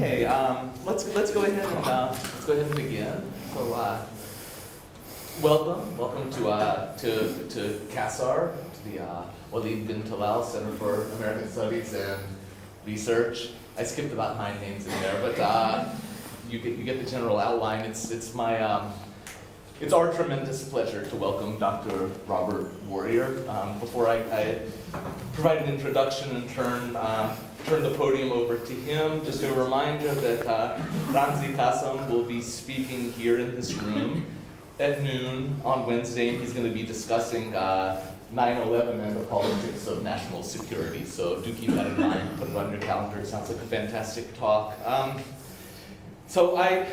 Okay, let's go ahead and begin. So, welcome to CASAR, to the Alwaleed bin Talal Center for American Studies and Research. I skipped about 9 names in there, but you get the general outline. It's our tremendous pleasure to welcome Dr. Robert Warrior. Before I provide an introduction and turn the podium over to him, just a reminder that Ramzi Qassem will be speaking here in this room at noon on Wednesday, and he's going to be discussing 9/11 and the politics of national security. So do keep that in mind, put it on your calendar. It sounds like a fantastic talk. So I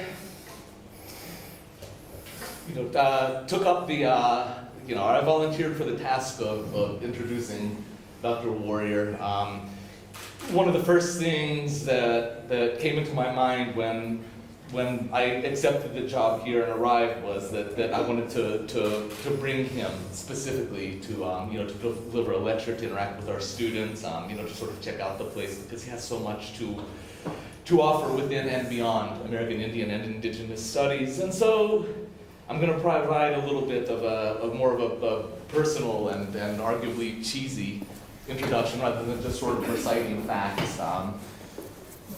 took up the, I volunteered for the task of introducing Dr. Warrior. One of the first things that came into my mind when I accepted the job here and arrived was that I wanted to bring him specifically to deliver a lecture, to interact with our students, to sort of check out the place, because he has so much to offer within and beyond American Indian and Indigenous studies. And so I'm going to provide a little bit of more of a personal and arguably cheesy introduction rather than just sort of reciting facts.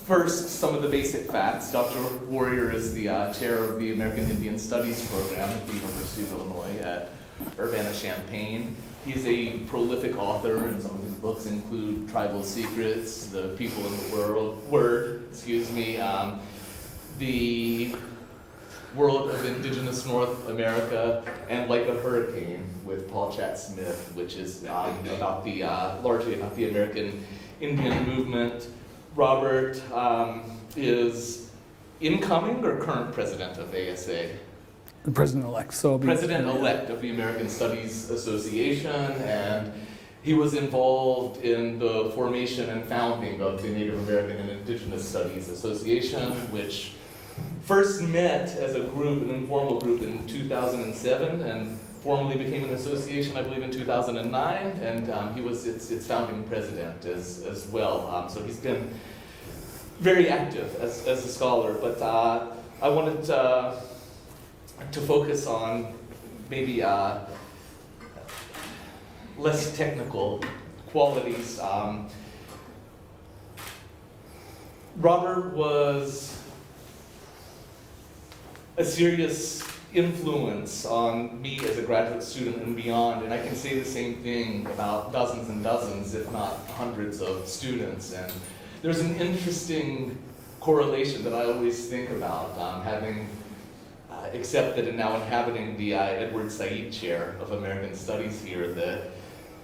First, some of the basic facts. Dr. Warrior is the chair of the American Indian Studies program at the University of Illinois at Urbana-Champaign. He's a prolific author, and some of his books include Tribal Secrets, The People in the The World of Indigenous North America, and Like a Hurricane with Paul Chatt-Smith, which is largely about the American Indian movement. Robert is incoming or current president of ASA? The president-elect. President-elect of the American Studies Association, and he was involved in the formation and founding of the Native American and Indigenous Studies Association, which first met as a group, an informal group, in 2007, and formally became an association, I believe, in 2009, and he was its founding president as well. So he's been very active as a scholar, but I wanted to focus on maybe less technical qualities. Robert was a serious influence on me as a graduate student and beyond, and I can say the same thing about dozens and dozens, if not hundreds of students. And there's an interesting correlation that I always think about, having accepted and now inhabiting the Edward Said Chair of American Studies here, that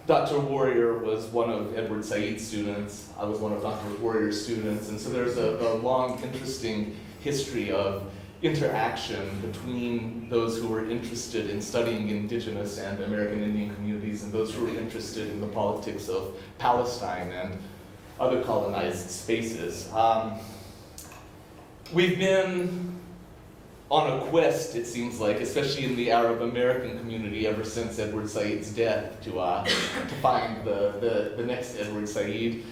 Dr. Warrior was one of Edward Said's students. I was one of Dr. Warrior's students, and so there's a long, interesting history of interaction between those who were interested in studying Indigenous and American Indian communities and those who were interested in the politics of Palestine and other colonized spaces. We've been on a quest, it seems like, especially in the Arab American community, ever since Edward Said's death, to find the next Edward Said.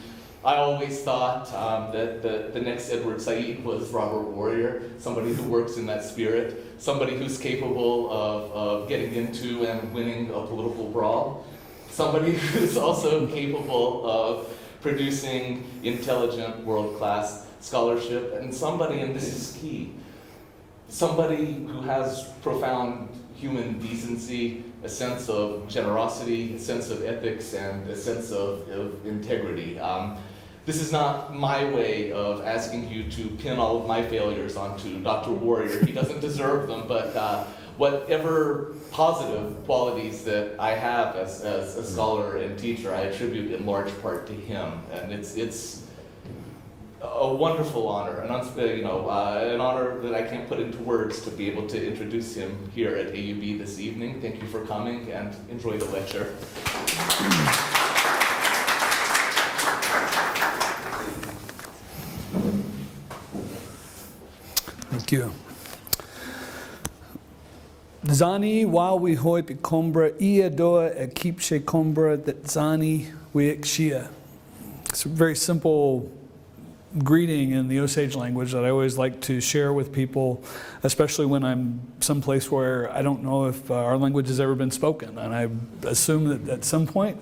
I always thought that the next Edward Said was Robert Warrior, somebody who works in that spirit, somebody who's capable of getting into and winning a political brawl, somebody who's also capable of producing intelligent, world-class scholarship, and somebody, and this is key, somebody who has profound human decency, a sense of generosity, a sense of ethics, and a sense of integrity. This is not my way of asking you to pin all of my failures onto Dr. Warrior. He doesn't deserve them, but whatever positive qualities that I have as a scholar and teacher, I attribute in large part to him. And it's a wonderful honor, an honor that I can't put into words to be able to introduce him here at AUB this evening. Thank you for coming, and enjoy the lecture. Thank you. Zani wawi hoi pikombra ia doa e kipshe kombra that zani wiek shia. It's a very simple greeting in the Osage language that I always like to share with people, especially when I'm someplace where I don't know if our language has ever been spoken. And I assume that at some point,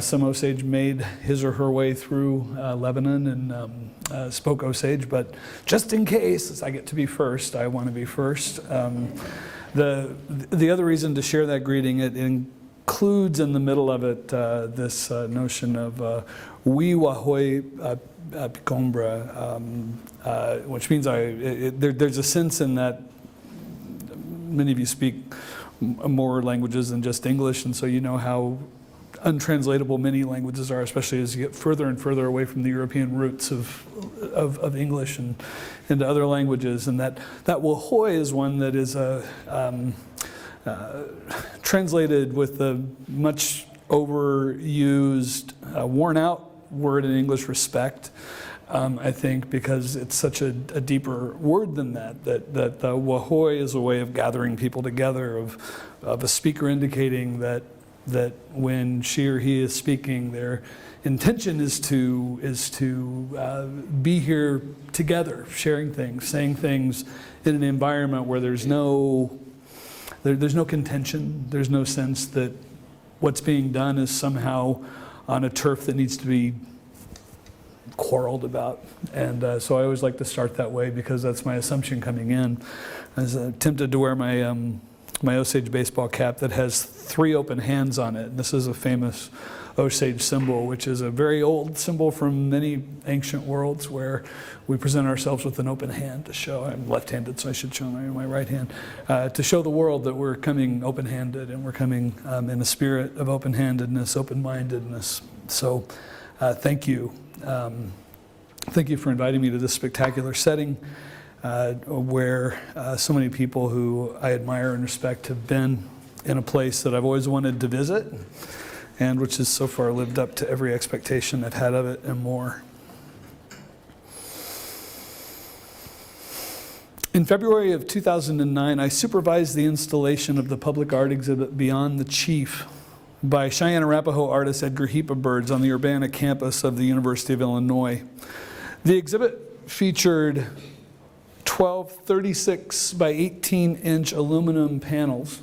some Osage made his or her way through Lebanon and spoke Osage, but just in case, as I get to be first, I want to be first. The other reason to share that greeting, it includes in the middle of it this notion of Wiwahoi Pikombra, which means there's a sense in that many of you speak more languages than just English, and so you know how untranslatable many languages are, especially as you get further and further away from the European roots of English and into other languages. And that Wahoi is one that is translated with the much overused, worn out word in English, respect. I think because it's such a deeper word than that the Wahoi is a way of gathering people together, of a speaker indicating that when she or he is speaking, their intention is to be here together, sharing things, saying things in an environment where there's no contention, there's no sense that what's being done is somehow on a turf that needs to be quarreled about. And so I always like to start that way because that's my assumption coming in. I was tempted to wear my Osage baseball cap that has 3 open hands on it. This is a famous Osage symbol, which is a very old symbol from many ancient worlds where we present ourselves with an open hand to show, I'm left-handed, so I should show my right hand, to show the world that we're coming open-handed and we're coming in a spirit of open-handedness, open-mindedness. So thank you. Thank you for inviting me to this spectacular setting. Where so many people who I admire and respect have been in a place that I've always wanted to visit, and which has so far lived up to every expectation I've had of it and more. In February of 2009, I supervised the installation of the public art exhibit Beyond the Chief by Cheyenne Arapaho artist Edgar Heapabirds on the Urbana campus of the University of Illinois. The exhibit featured 12 36 by 18-inch aluminum panels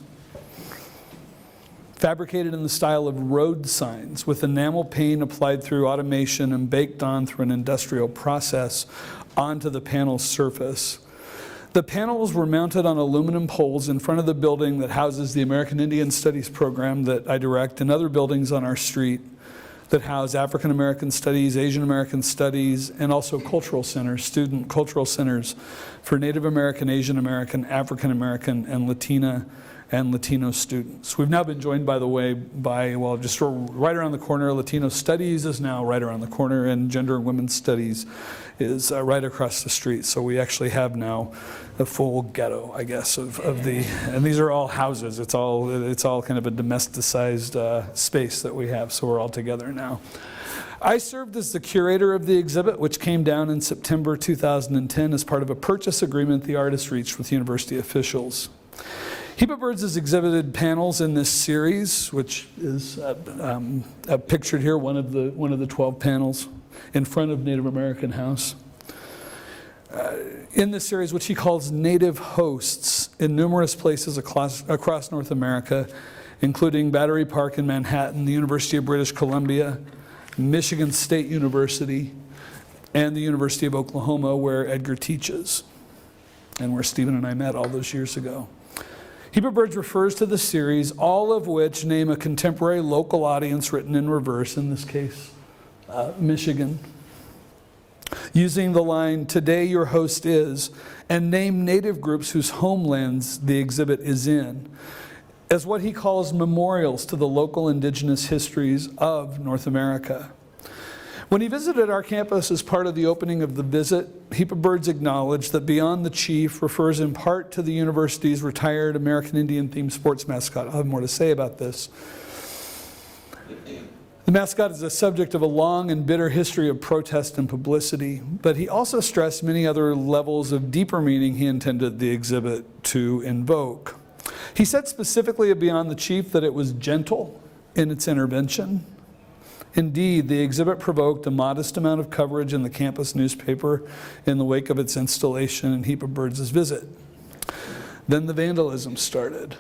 fabricated in the style of road signs with enamel paint applied through automation and baked on through an industrial process onto the panel surface. The panels were mounted on aluminum poles in front of the building that houses the American Indian Studies program that I direct and other buildings on our street that house African American Studies, Asian American Studies, and also cultural centers, student cultural centers for Native American, Asian American, African American, and Latino students. We've now been joined, by the way, by, well, just right around the corner, Latino Studies is now right around the corner, and Gender and Women's Studies is right across the street. So we actually have now a full ghetto, I guess, of the, and these are all houses. It's all kind of a domesticized space that we have, so we're all together now. I served as the curator of the exhibit, which came down in September 2010 as part of a purchase agreement the artist reached with university officials. Heapabirds has exhibited panels in this series, which is pictured here, one of the 12 panels in front of Native American House. In this series, which he calls Native Hosts, in numerous places across North America, including Battery Park in Manhattan, the University of British Columbia, Michigan State University, and the University of Oklahoma, where Edgar teaches, and where Stephen and I met all those years ago. Heapabirds refers to the series, all of which name a contemporary local audience written in reverse, in this case, Michigan, using the line, "Today your host is," and name native groups whose homelands the exhibit is in, as what he calls memorials to the local indigenous histories of North America. When he visited our campus as part of the opening of the visit, Heapabirds acknowledged that Beyond the Chief refers in part to the university's retired American Indian-themed sports mascot. I'll have more to say about this. The mascot is a subject of a long and bitter history of protest and publicity, but he also stressed many other levels of deeper meaning he intended the exhibit to invoke. He said specifically of Beyond the Chief that it was gentle in its intervention, Indeed, the exhibit provoked a modest amount of coverage in the campus newspaper in the wake of its installation and Heap of Birds' visit. Then the vandalism started.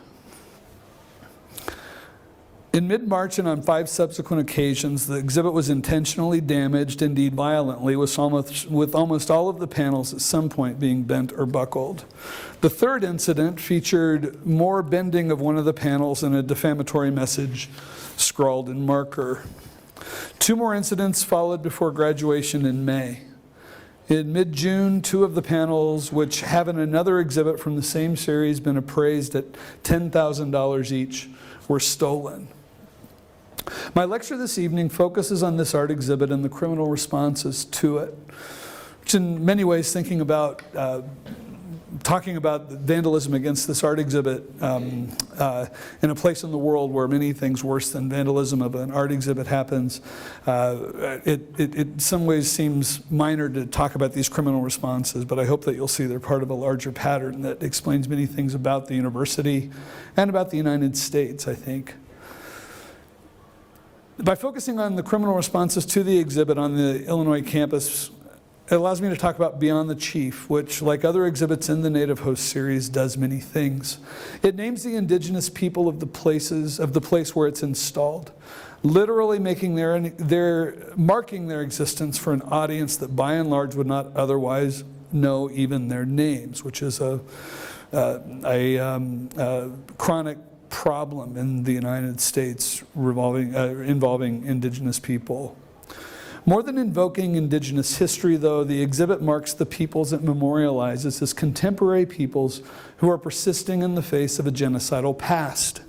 In mid-March and on 5 subsequent occasions, the exhibit was intentionally damaged, indeed violently, with almost all of the panels at some point being bent or buckled. The third incident featured more bending of one of the panels and a defamatory message scrawled in marker. 2 more incidents followed before graduation in May. In mid-June, 2 of the panels, which have in another exhibit from the same series been appraised at $10,000 each, were stolen. My lecture this evening focuses on this art exhibit and the criminal responses to it, which in many ways talking about vandalism against this art exhibit in a place in the world where many things worse than vandalism of an art exhibit happens. It in some ways seems minor to talk about these criminal responses, but I hope that you'll see they're part of a larger pattern that explains many things about the university and about the United States, I think. By focusing on the criminal responses to the exhibit on the Illinois campus, it allows me to talk about Beyond the Chief, which, like other exhibits in the Native Host series, does many things. It names the indigenous people of the place where it's installed, literally marking their existence for an audience that by and large would not otherwise know even their names, which is a chronic problem in the United States involving indigenous people. More than invoking indigenous history, though, the exhibit marks the peoples it memorializes as contemporary peoples who are persisting in the face of a genocidal past.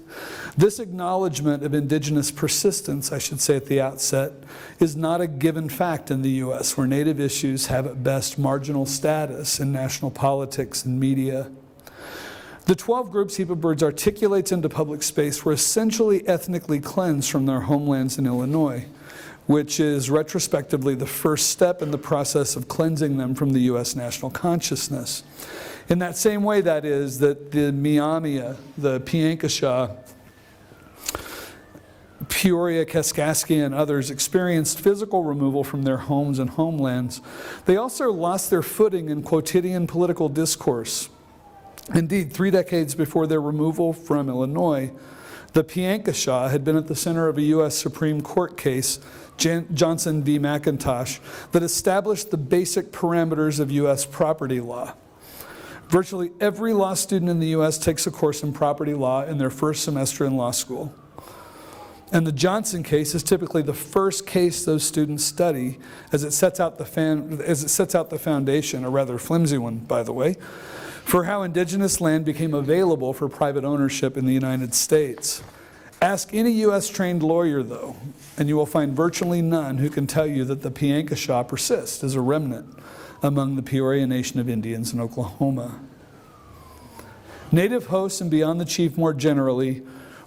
This acknowledgement of indigenous persistence, I should say at the outset, is not a given fact in the U.S., where Native issues have at best marginal status in national politics and media. The 12 groups Heap of Birds articulates into public space were essentially ethnically cleansed from their homelands in Illinois, which is retrospectively the first step in the process of cleansing them from the U.S. national consciousness. In that same way, that is, that the Miamia, the Piankashaw, Peoria, Kaskaskia, and others experienced physical removal from their homes and homelands. They also lost their footing in quotidian political discourse. Indeed, 3 decades before their removal from Illinois, the Piankashaw had been at the center of a U.S. Supreme Court case, Johnson v. McIntosh, that established the basic parameters of U.S. property law. Virtually every law student in the U.S. takes a course in property law in their first semester in law school. And the Johnson case is typically the first case those students study as it sets out the foundation, a rather flimsy one, by the way, for how indigenous land became available for private ownership in the United States. Ask any U.S.-trained lawyer, though, and you will find virtually none who can tell you that the Piankashaw persists as a remnant among the Peoria Nation of Indians in Oklahoma. Native hosts and Beyond the Chief more generally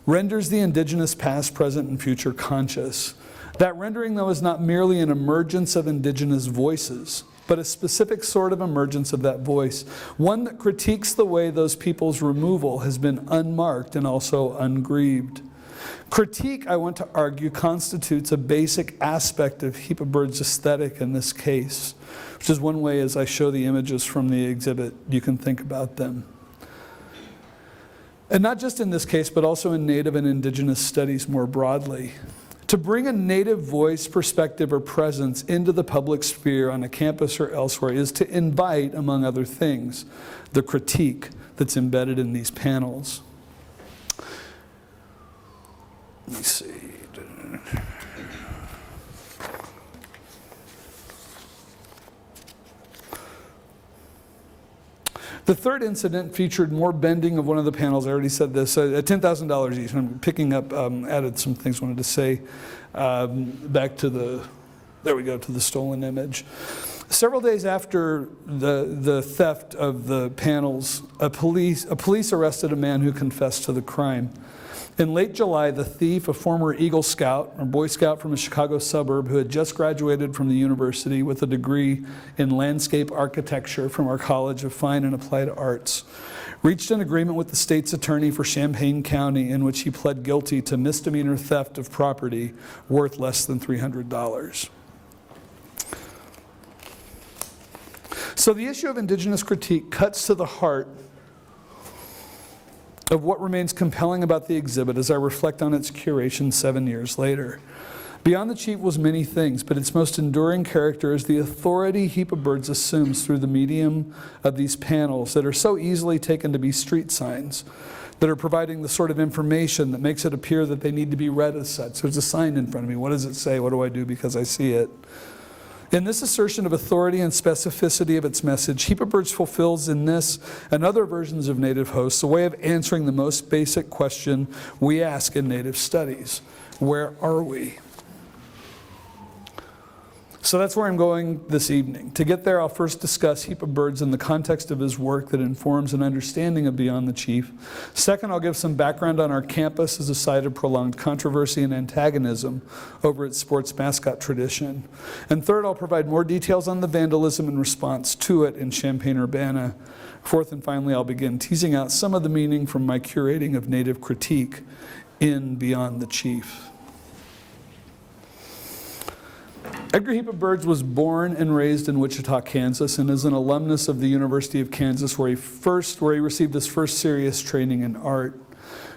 renders the indigenous past, present, and future conscious. That rendering, though, is not merely an emergence of indigenous voices, but a specific sort of emergence of that voice, one that critiques the way those people's removal has been unmarked and also ungrieved. Critique, I want to argue, constitutes a basic aspect of Heap of Birds aesthetic in this case, which is one way, as I show the images from the exhibit, you can think about them. And not just in this case, but also in Native and Indigenous studies more broadly. To bring a Native voice, perspective, or presence into the public sphere on a campus or elsewhere is to invite, among other things, the critique that's embedded in these panels. Let me see. The third incident featured more bending of one of the panels. I already said this, at $10,000 each. And I'm picking up, added some things I wanted to say back to the, there we go, to the stolen image. Several days after the theft of the panels, a police arrested a man who confessed to the crime. In late July, the thief, a former Eagle Scout or Boy Scout from a Chicago suburb who had just graduated from the university with a degree in landscape architecture from our College of Fine and Applied Arts, reached an agreement with the state's attorney for Champaign County in which he pled guilty to misdemeanor theft of property worth less than $300. So the issue of indigenous critique cuts to the heart of what remains compelling about the exhibit as I reflect on its curation 7 years later. Beyond the Chief was many things, but its most enduring character is the authority Heap of Birds assumes through the medium of these panels that are so easily taken to be street signs, that are providing the sort of information that makes it appear that they need to be read as such. There's a sign in front of me. What does it say? What do I do because I see it? In this assertion of authority and specificity of its message, Heap of Birds fulfills in this and other versions of Native Hosts a way of answering the most basic question we ask in Native studies: where are we? So that's where I'm going this evening. To get there, I'll first discuss Heap of Birds in the context of his work that informs an understanding of Beyond the Chief. Second, I'll give some background on our campus as a site of prolonged controversy and antagonism over its sports mascot tradition. And third, I'll provide more details on the vandalism and response to it in Champaign-Urbana. Fourth and finally, I'll begin teasing out some of the meaning from my curating of Native critique in Beyond the Chief. Edgar Heap of Birds was born and raised in Wichita, Kansas, and is an alumnus of the University of Kansas, where he received his first serious training in art.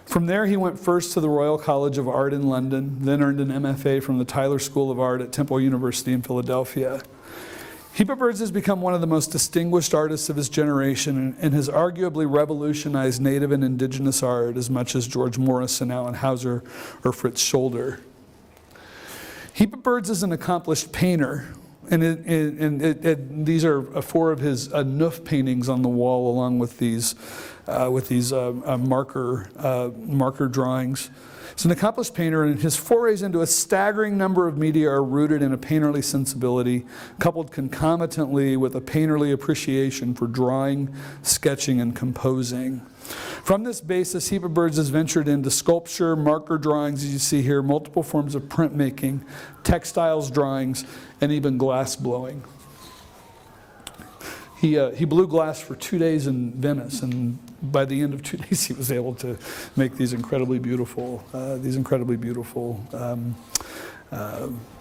From there, he went first to the Royal College of Art in London, then earned an MFA from the Tyler School of Art at Temple University in Philadelphia. Heap of Birds has become one of the most distinguished artists of his generation and has arguably revolutionized Native and Indigenous art as much as George Morrison, Alan Hauser, or Fritz Scholder. Heap of Birds is an accomplished painter, and these are four of his Noof paintings on the wall, along with these marker drawings. He's an accomplished painter, and his forays into a staggering number of media are rooted in a painterly sensibility, coupled concomitantly with a painterly appreciation for drawing, sketching, and composing. From this basis, Heap of Birds has ventured into sculpture, marker drawings, as you see here, multiple forms of printmaking, textiles drawings, and even glass blowing. He blew glass for 2 days in Venice, and by the end of 2 days, he was able to make these incredibly beautiful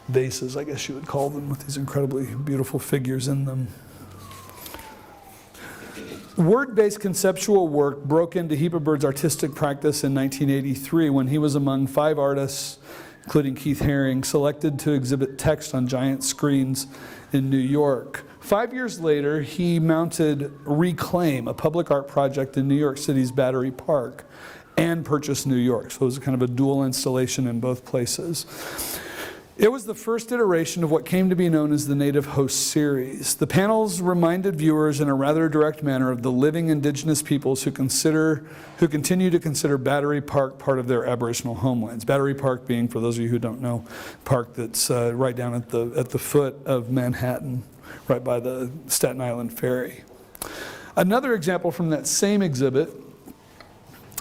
vases, I guess you would call them, with these incredibly beautiful figures in them. Word-based conceptual work broke into Heap of Birds' artistic practice in 1983 when he was among 5 artists, including Keith Haring, selected to exhibit text on giant screens in New York. 5 years later, he mounted Reclaim, a public art project in New York City's Battery Park, and purchased New York. So it was kind of a dual installation in both places. It was the first iteration of what came to be known as the Native Host series. The panels reminded viewers in a rather direct manner of the living indigenous peoples who continue to consider Battery Park part of their Aboriginal homelands. Battery Park being, for those of you who don't know, a park that's right down at the foot of Manhattan, right by the Staten Island Ferry. Another example from that same exhibit,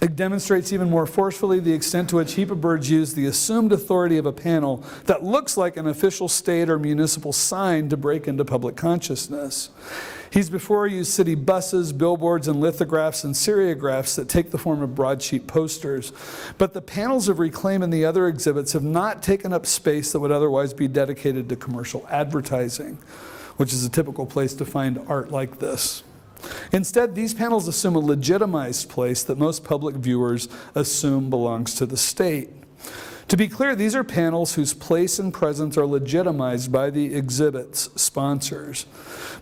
it demonstrates even more forcefully the extent to which Heap of Birds use the assumed authority of a panel that looks like an official state or municipal sign to break into public consciousness. He's before used city buses, billboards, and lithographs and seriographs that take the form of broadsheet posters. But the panels of Reclaim and the other exhibits have not taken up space that would otherwise be dedicated to commercial advertising, which is a typical place to find art like this. Instead, these panels assume a legitimized place that most public viewers assume belongs to the state. To be clear, these are panels whose place and presence are legitimized by the exhibit's sponsors.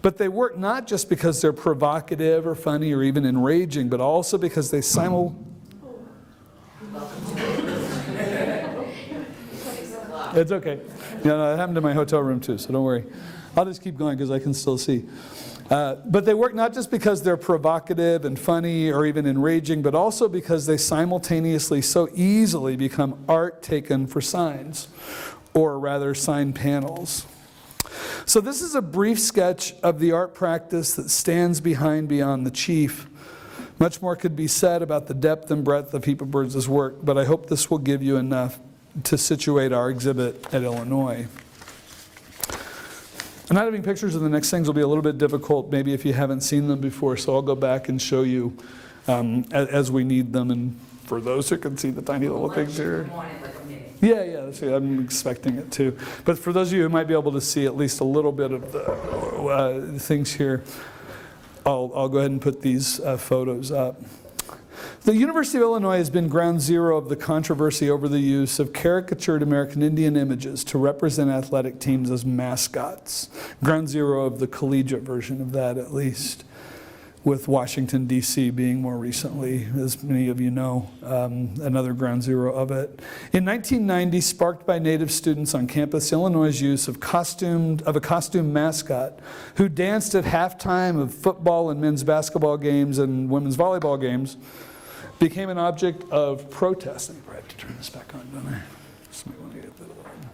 But they work not just because they're provocative or funny or even enraging, but also because they It's okay. It happened in my hotel room too, so don't worry. I'll just keep going because I can still see. But they work not just because they're provocative and funny or even enraging, but also because they simultaneously so easily become art taken for signs, or rather sign panels. So this is a brief sketch of the art practice that stands behind Beyond the Chief. Much more could be said about the depth and breadth of Heap of Birds' work, but I hope this will give you enough to situate our exhibit at Illinois. And not having pictures of the next things will be a little bit difficult, maybe if you haven't seen them before, so I'll go back and show you as we need them, and for those who can see the tiny little things here. Yeah, I'm expecting it too. But for those of you who might be able to see at least a little bit of the things here, I'll go ahead and put these photos up. The University of Illinois has been ground zero of the controversy over the use of caricatured American Indian images to represent athletic teams as mascots. Ground zero of the collegiate version of that, at least, with Washington, D.C. being more recently, as many of you know, another ground zero of it. In 1990, sparked by Native students on campus, Illinois' use of a costume mascot who danced at halftime of football and men's basketball games and women's volleyball games became an object of protest. I probably have to turn this back on, don't I? Somebody want to get that on.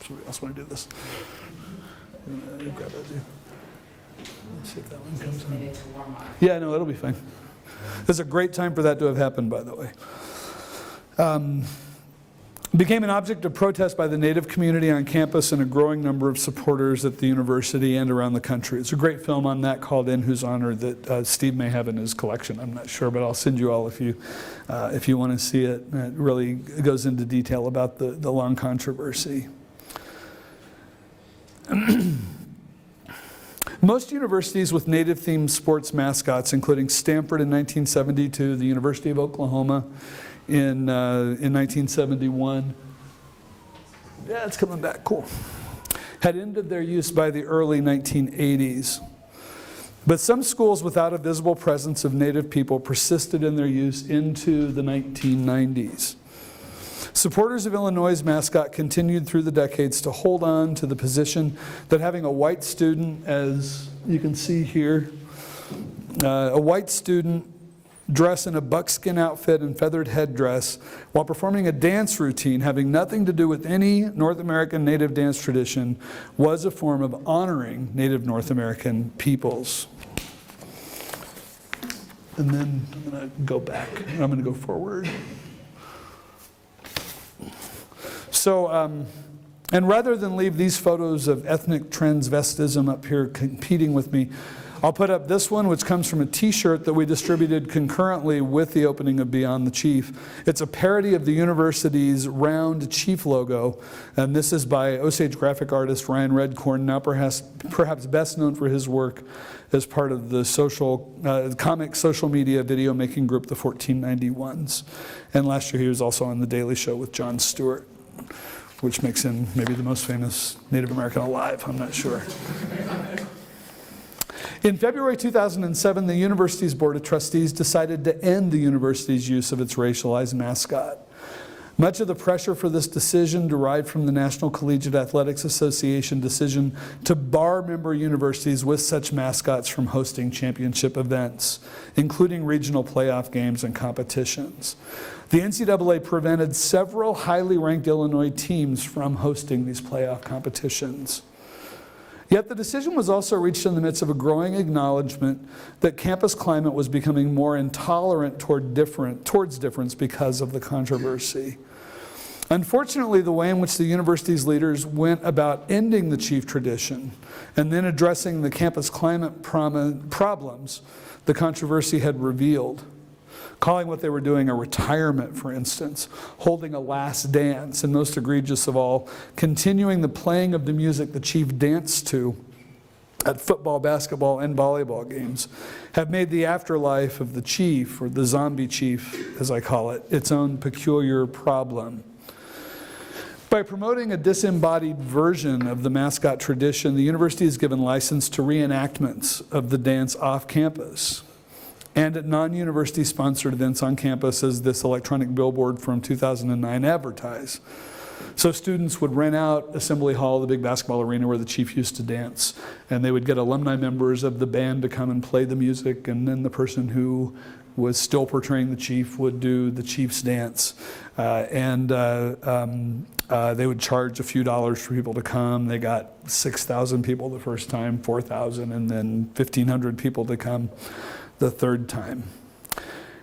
Somebody else want to do this? Grab that too. Let's see if that one comes on. Yeah, no, it'll be fine. There's a great time for that to have happened, by the way. Became an object of protest by the Native community on campus and a growing number of supporters at the university and around the country. It's a great film on that called In Whose Honor that Steve may have in his collection. I'm not sure, but I'll send you all if you want to see it. It really goes into detail about the long controversy. Most universities with Native-themed sports mascots, including Stanford in 1972, the University of Oklahoma in 1971. Yeah, it's coming back, cool. Had ended their use by the early 1980s. But some schools without a visible presence of Native people persisted in their use into the 1990s. Supporters of Illinois' mascot continued through the decades to hold on to the position that having a white student, as you can see here, a white student dress in a buckskin outfit and feathered headdress while performing a dance routine having nothing to do with any North American Native dance tradition was a form of honoring Native North American peoples. And then I'm going to go back, and I'm going to go forward. So, and rather than leave these photos of ethnic transvestism up here competing with me, I'll put up this one, which comes from a t-shirt that we distributed concurrently with the opening of Beyond the Chief. It's a parody of the university's round chief logo, and this is by Osage graphic artist Ryan Redcorn, now perhaps best known for his work as part of the comic social media video making group, the 1491s. And last year he was also on The Daily Show with Jon Stewart, which makes him maybe the most famous Native American alive, I'm not sure. In February 2007, the university's Board of Trustees decided to end the university's use of its racialized mascot. Much of the pressure for this decision derived from the National Collegiate Athletics Association decision to bar member universities with such mascots from hosting championship events, including regional playoff games and competitions. The NCAA prevented several highly ranked Illinois teams from hosting these playoff competitions. Yet the decision was also reached in the midst of a growing acknowledgement that campus climate was becoming more intolerant towards difference because of the controversy. Unfortunately, the way in which the university's leaders went about ending the chief tradition and then addressing the campus climate problems the controversy had revealed, calling what they were doing a retirement, for instance, holding a last dance, and most egregious of all, continuing the playing of the music the chief danced to at football, basketball, and volleyball games, have made the afterlife of the chief, or the zombie chief, as I call it, its own peculiar problem. By promoting a disembodied version of the mascot tradition, the university is given license to reenactments of the dance off campus and at non-university sponsored events on campus, as this electronic billboard from 2009 advertised. So students would rent out Assembly Hall, the big basketball arena where the chief used to dance, and they would get alumni members of the band to come and play the music, and then the person who was still portraying the chief would do the chief's dance. They would charge a few dollars for people to come. They got 6,000 people the first time, 4,000, and then 1,500 people to come the third time.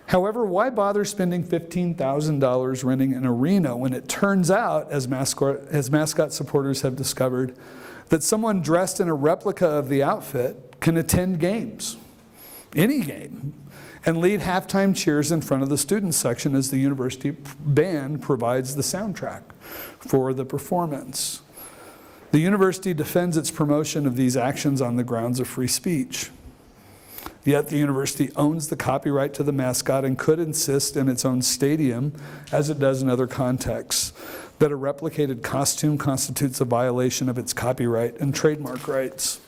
However, why bother spending $15,000 renting an arena when it turns out, as mascot supporters have discovered, that someone dressed in a replica of the outfit can attend games, any game, and lead halftime cheers in front of the student section as the university band provides the soundtrack for the performance. The university defends its promotion of these actions on the grounds of free speech. Yet the university owns the copyright to the mascot and could insist in its own stadium, as it does in other contexts, that a replicated costume constitutes a violation of its copyright and trademark rights.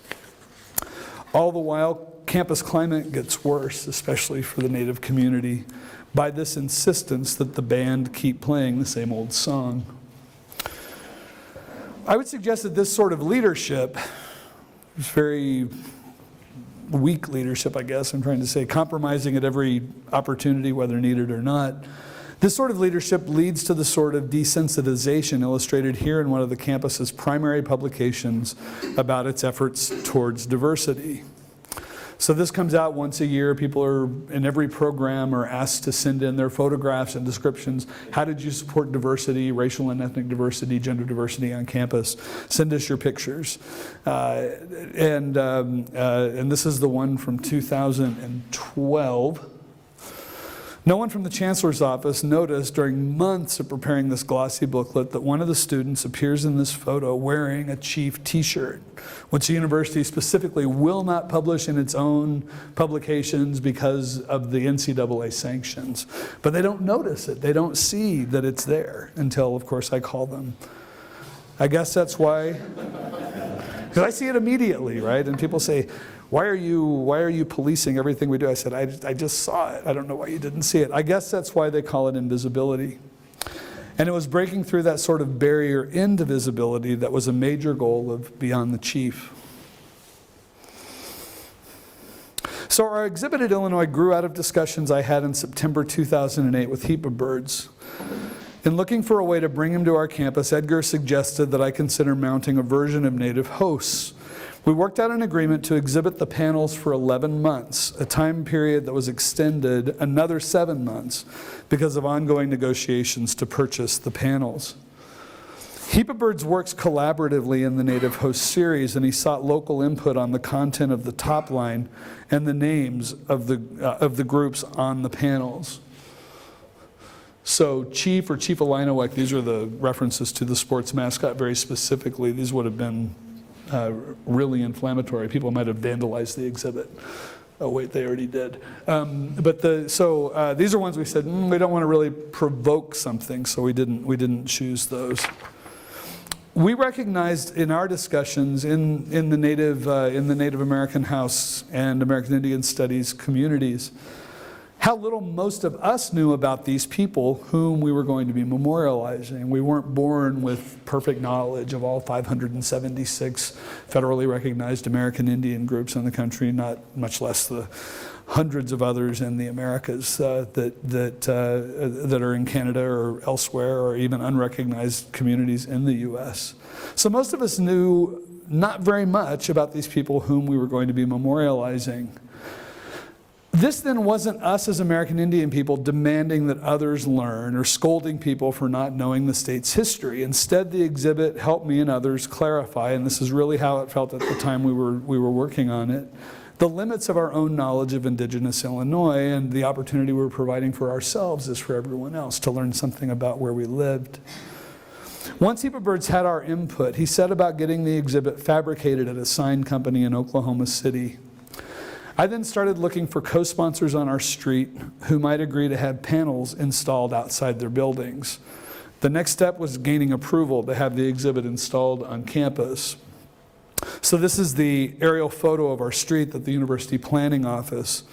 All the while, campus climate gets worse, especially for the Native community, by this insistence that the band keep playing the same old song. I would suggest that this sort of leadership is very weak leadership, I guess I'm trying to say, compromising at every opportunity, whether needed or not. This sort of leadership leads to the sort of desensitization illustrated here in one of the campus's primary publications about its efforts towards diversity. So this comes out once a year. People are, in every program, are asked to send in their photographs and descriptions. How did you support diversity, racial and ethnic diversity, gender diversity on campus? Send us your pictures. And this is the one from 2012. No one from the Chancellor's office noticed during months of preparing this glossy booklet that one of the students appears in this photo wearing a Chief t-shirt, which the university specifically will not publish in its own publications because of the NCAA sanctions. But they don't notice it. They don't see that it's there until, of course, I call them. I guess that's why, because I see it immediately, right? And people say, why are you policing everything we do? I said, I just saw it. I don't know why you didn't see it. I guess that's why they call it invisibility. And it was breaking through that sort of barrier into visibility that was a major goal of Beyond the Chief. So our exhibit at Illinois grew out of discussions I had in September 2008 with Heap of Birds. In looking for a way to bring him to our campus, Edgar suggested that I consider mounting a version of Native hosts. We worked out an agreement to exhibit the panels for 11 months, a time period that was extended another 7 months because of ongoing negotiations to purchase the panels. Heap of Birds works collaboratively in the Native Host series, and he sought local input on the content of the top line and the names of the groups on the panels. So Chief or Chief Alinowek, these are the references to the sports mascot very specifically. These would have been really inflammatory. People might have vandalized the exhibit. Oh wait, they already did. These are ones we said we don't want to really provoke something, so we didn't choose those. We recognized in our discussions in the Native American House and American Indian Studies communities how little most of us knew about these people whom we were going to be memorializing. We weren't born with perfect knowledge of all 576 federally recognized American Indian groups in the country, not much less the hundreds of others in the Americas that are in Canada or elsewhere, or even unrecognized communities in the US. So most of us knew not very much about these people whom we were going to be memorializing. This then wasn't us as American Indian people demanding that others learn or scolding people for not knowing the state's history. Instead, the exhibit helped me and others clarify, and this is really how it felt at the time we were working on it, the limits of our own knowledge of Indigenous Illinois, and the opportunity we're providing for ourselves is for everyone else to learn something about where we lived. Once Heap of Birds had our input, he set about getting the exhibit fabricated at a sign company in Oklahoma City. I then started looking for co-sponsors on our street who might agree to have panels installed outside their buildings. The next step was gaining approval to have the exhibit installed on campus. So this is the aerial photo of our street that the University Planning Office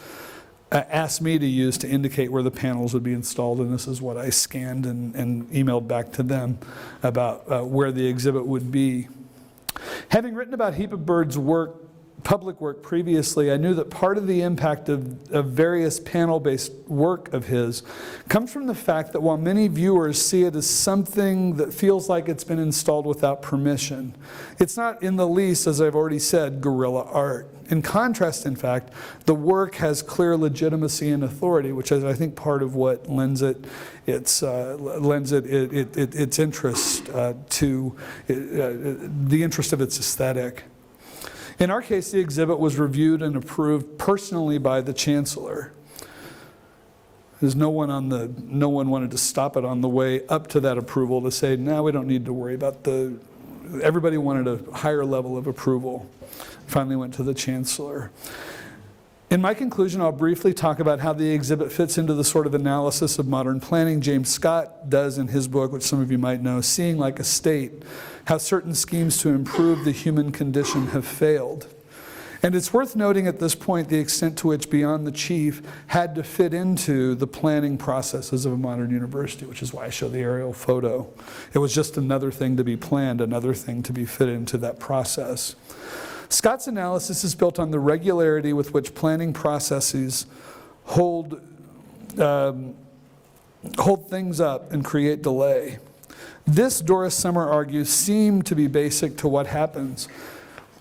asked me to use to indicate where the panels would be installed, and this is what I scanned and emailed back to them about where the exhibit would be. Having written about Heap of Birds' work public work previously, I knew that part of the impact of various panel-based work of his comes from the fact that while many viewers see it as something that feels like it's been installed without permission, it's not in the least, as I've already said, guerrilla art. In contrast, in fact, the work has clear legitimacy and authority, which is, I think, part of what lends it its interest to the interest of its aesthetic. In our case, the exhibit was reviewed and approved personally by the chancellor. There's no one wanted to stop it on the way up to that approval to say, no, we don't need to worry about everybody wanted a higher level of approval. Finally went to the chancellor. In my conclusion, I'll briefly talk about how the exhibit fits into the sort of analysis of modern planning James Scott does in his book, which some of you might know, Seeing Like a State, how certain schemes to improve the human condition have failed. And it's worth noting at this point the extent to which Beyond the Chief had to fit into the planning processes of a modern university, which is why I show the aerial photo. It was just another thing to be planned, another thing to be fit into that process. Scott's analysis is built on the regularity with which planning processes hold things up and create delay. This, Doris Sommer argues, seemed to be basic to what happens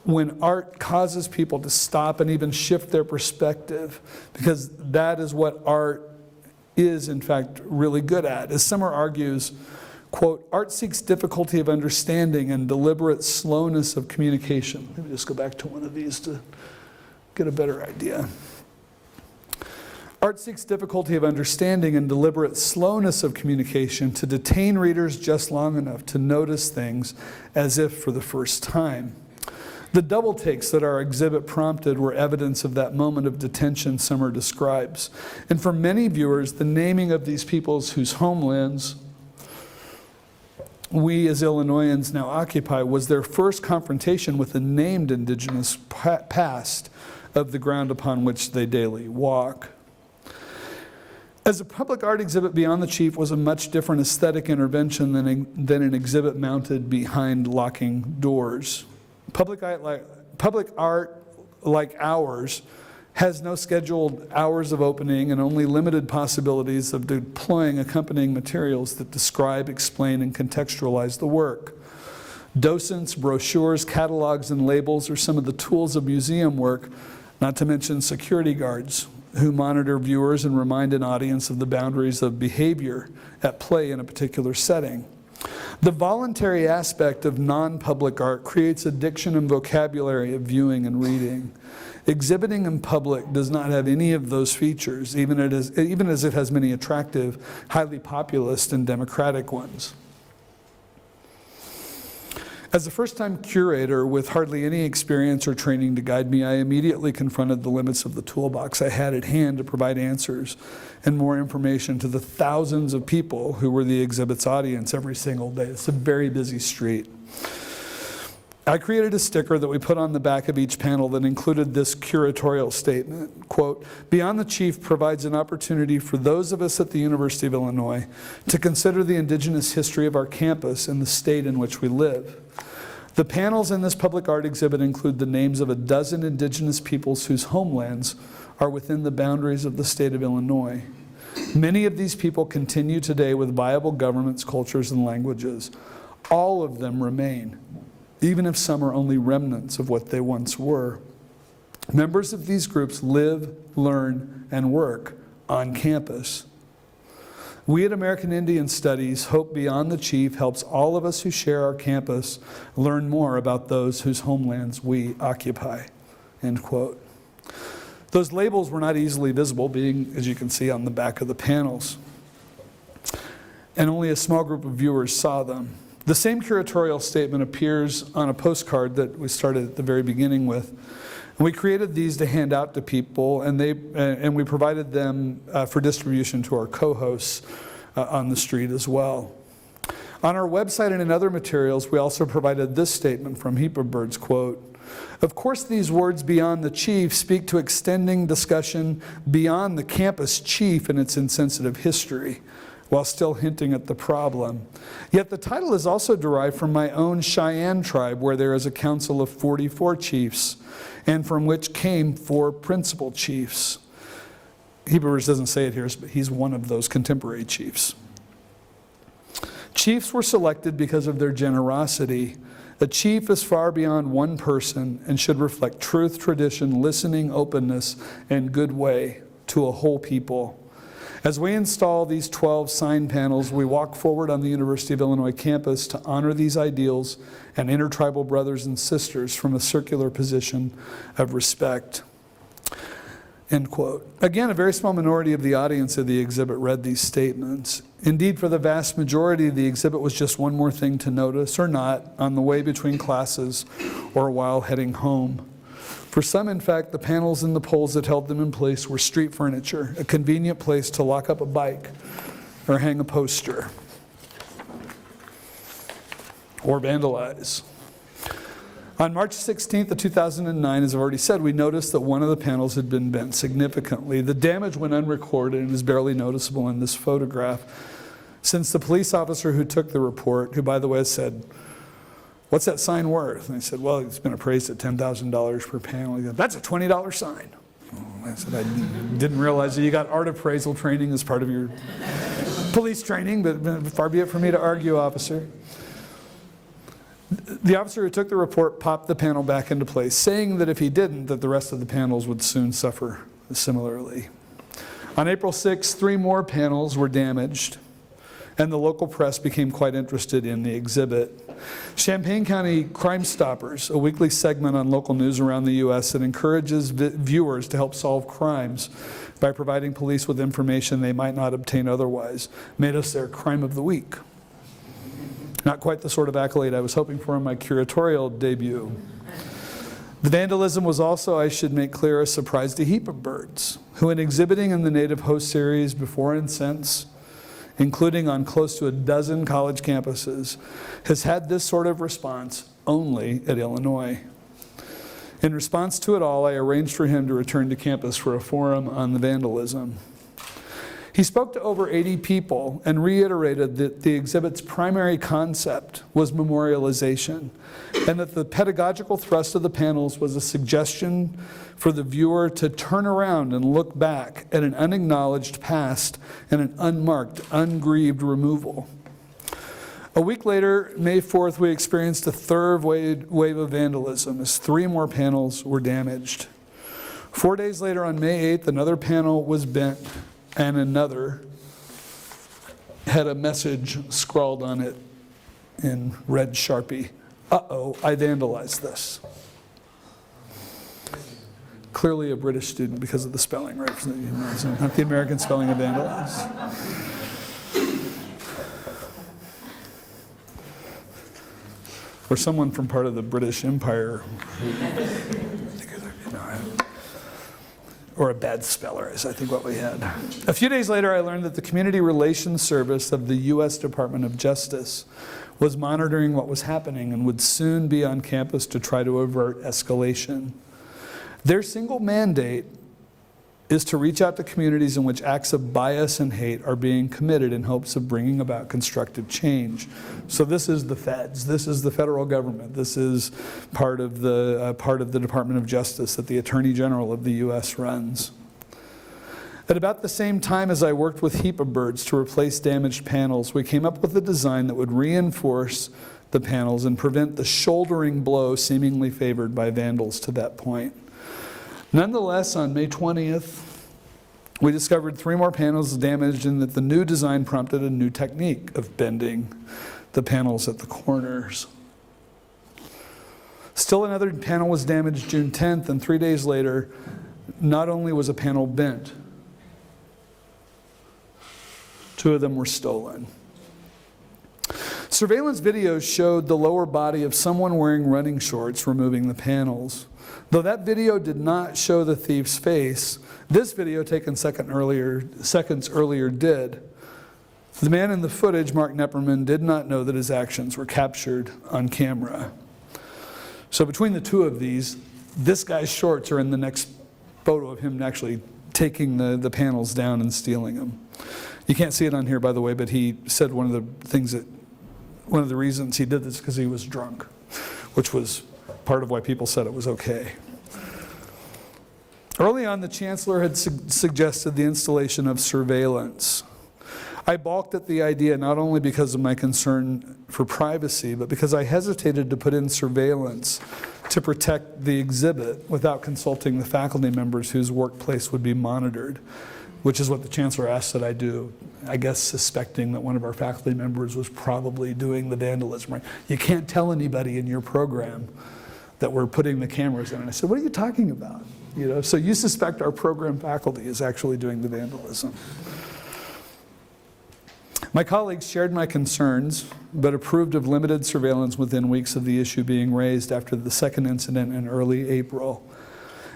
when art causes people to stop and even shift their perspective, because that is what art is, in fact, really good at. As Sommer argues, quote, art seeks difficulty of understanding and deliberate slowness of communication. Let me just go back to one of these to get a better idea. Art seeks difficulty of understanding and deliberate slowness of communication to detain readers just long enough to notice things as if for the first time. The double takes that our exhibit prompted were evidence of that moment of detention Sommer describes. And for many viewers, the naming of these peoples whose homelands we as Illinoisans now occupy was their first confrontation with the named indigenous past of the ground upon which they daily walk. As a public art exhibit, Beyond the Chief was a much different aesthetic intervention than an exhibit mounted behind locking doors. Public art like ours has no scheduled hours of opening and only limited possibilities of deploying accompanying materials that describe, explain, and contextualize the work. Docents, brochures, catalogs, and labels are some of the tools of museum work, not to mention security guards who monitor viewers and remind an audience of the boundaries of behavior at play in a particular setting. The voluntary aspect of non-public art creates a diction and vocabulary of viewing and reading. Exhibiting in public does not have any of those features, even as it has many attractive, highly populist and democratic ones. As a first-time curator with hardly any experience or training to guide me, I immediately confronted the limits of the toolbox I had at hand to provide answers and more information to the thousands of people who were the exhibit's audience every single day. It's a very busy street. I created a sticker that we put on the back of each panel that included this curatorial statement, quote, Beyond the Chief provides an opportunity for those of us at the University of Illinois to consider the indigenous history of our campus and the state in which we live. The panels in this public art exhibit include the names of a dozen indigenous peoples whose homelands are within the boundaries of the state of Illinois. Many of these people continue today with viable governments, cultures, and languages. All of them remain, even if some are only remnants of what they once were. Members of these groups live, learn, and work on campus. We at American Indian Studies hope Beyond the Chief helps all of us who share our campus learn more about those whose homelands we occupy, end quote. Those labels were not easily visible, being, as you can see, on the back of the panels. And only a small group of viewers saw them. The same curatorial statement appears on a postcard that we started at the very beginning with. And we created these to hand out to people, and we provided them for distribution to our co-hosts on the street as well. On our website and in other materials, we also provided this statement from Heap of Birds, quote, of course, these words Beyond the Chief speak to extending discussion beyond the campus chief and its insensitive history. while still hinting at the problem. Yet the title is also derived from my own Cheyenne tribe, where there is a council of 44 chiefs, and from which came 4 principal chiefs. Hebrews doesn't say it here, but he's one of those contemporary chiefs. Chiefs were selected because of their generosity. A chief is far beyond one person and should reflect truth, tradition, listening, openness, and good way to a whole people. As we install these 12 sign panels, we walk forward on the University of Illinois campus to honor these ideals and intertribal brothers and sisters from a circular position of respect. End quote. Again, a very small minority of the audience of the exhibit read these statements. Indeed, for the vast majority, the exhibit was just one more thing to notice or not on the way between classes or while heading home. For some, in fact, the panels and the poles that held them in place were street furniture, a convenient place to lock up a bike or hang a poster or vandalize. On March 16th of 2009, as I've already said, we noticed that one of the panels had been bent significantly. The damage went unrecorded and is barely noticeable in this photograph. Since the police officer who took the report, who by the way said, "What's that sign worth?" And I said, "Well, it's been appraised at $10,000 per panel." He said, "That's a $20 sign." I said, "I didn't realize that you got art appraisal training as part of your police training, but far be it for me to argue, officer." The officer who took the report popped the panel back into place, saying that if he didn't, that the rest of the panels would soon suffer similarly. On April 6th, 3 more panels were damaged, and the local press became quite interested in the exhibit. Champaign County Crime Stoppers, a weekly segment on local news around the U.S. that encourages viewers to help solve crimes by providing police with information they might not obtain otherwise, made us their Crime of the Week. Not quite the sort of accolade I was hoping for in my curatorial debut. The vandalism was also, I should make clear, a surprise to heap of birds, who in exhibiting in the Native Host series before and since, including on close to a dozen college campuses, has had this sort of response only at Illinois. In response to it all, I arranged for him to return to campus for a forum on the vandalism. He spoke to over 80 people and reiterated that the exhibit's primary concept was memorialization, and that the pedagogical thrust of the panels was a suggestion for the viewer to turn around and look back at an unacknowledged past and an unmarked, ungrieved removal. A week later, May 4th, we experienced a third wave of vandalism as 3 more panels were damaged. 4 days later, on May 8th, another panel was bent and another had a message scrawled on it in red Sharpie. "Uh-oh, I vandalized this." Clearly a British student because of the spelling, right? Not the American spelling of vandalize. Or someone from part of the British Empire. Or a bad speller is I think what we had. A few days later, I learned that the Community Relations Service of the U.S. Department of Justice was monitoring what was happening and would soon be on campus to try to avert escalation. Their single mandate is to reach out to communities in which acts of bias and hate are being committed in hopes of bringing about constructive change. So this is the feds, this is the federal government, this is part of the Department of Justice that the Attorney General of the U.S. runs. At about the same time as I worked with heap of birds to replace damaged panels, we came up with a design that would reinforce the panels and prevent the shouldering blow seemingly favored by vandals to that point. Nonetheless, on May 20th, we discovered 3 more panels damaged and that the new design prompted a new technique of bending the panels at the corners. Still another panel was damaged June 10th, and 3 days later, not only was a panel bent, 2 of them were stolen. Surveillance videos showed the lower body of someone wearing running shorts removing the panels. Though that video did not show the thief's face, this video taken seconds earlier did. The man in the footage, Mark Nepperman, did not know that his actions were captured on camera. So between the 2 of these, this guy's shorts are in the next photo of him actually taking the panels down and stealing them. You can't see it on here, by the way, but he said one of the reasons he did this because he was drunk, which was part of why people said it was okay. Early on, the chancellor had suggested the installation of surveillance. I balked at the idea not only because of my concern for privacy, but because I hesitated to put in surveillance to protect the exhibit without consulting the faculty members whose workplace would be monitored, which is what the chancellor asked that I do, I guess suspecting that one of our faculty members was probably doing the vandalism. Right? You can't tell anybody in your program that we're putting the cameras in. And I said, what are you talking about? So you suspect our program faculty is actually doing the vandalism. My colleagues shared my concerns, but approved of limited surveillance within weeks of the issue being raised after the second incident in early April.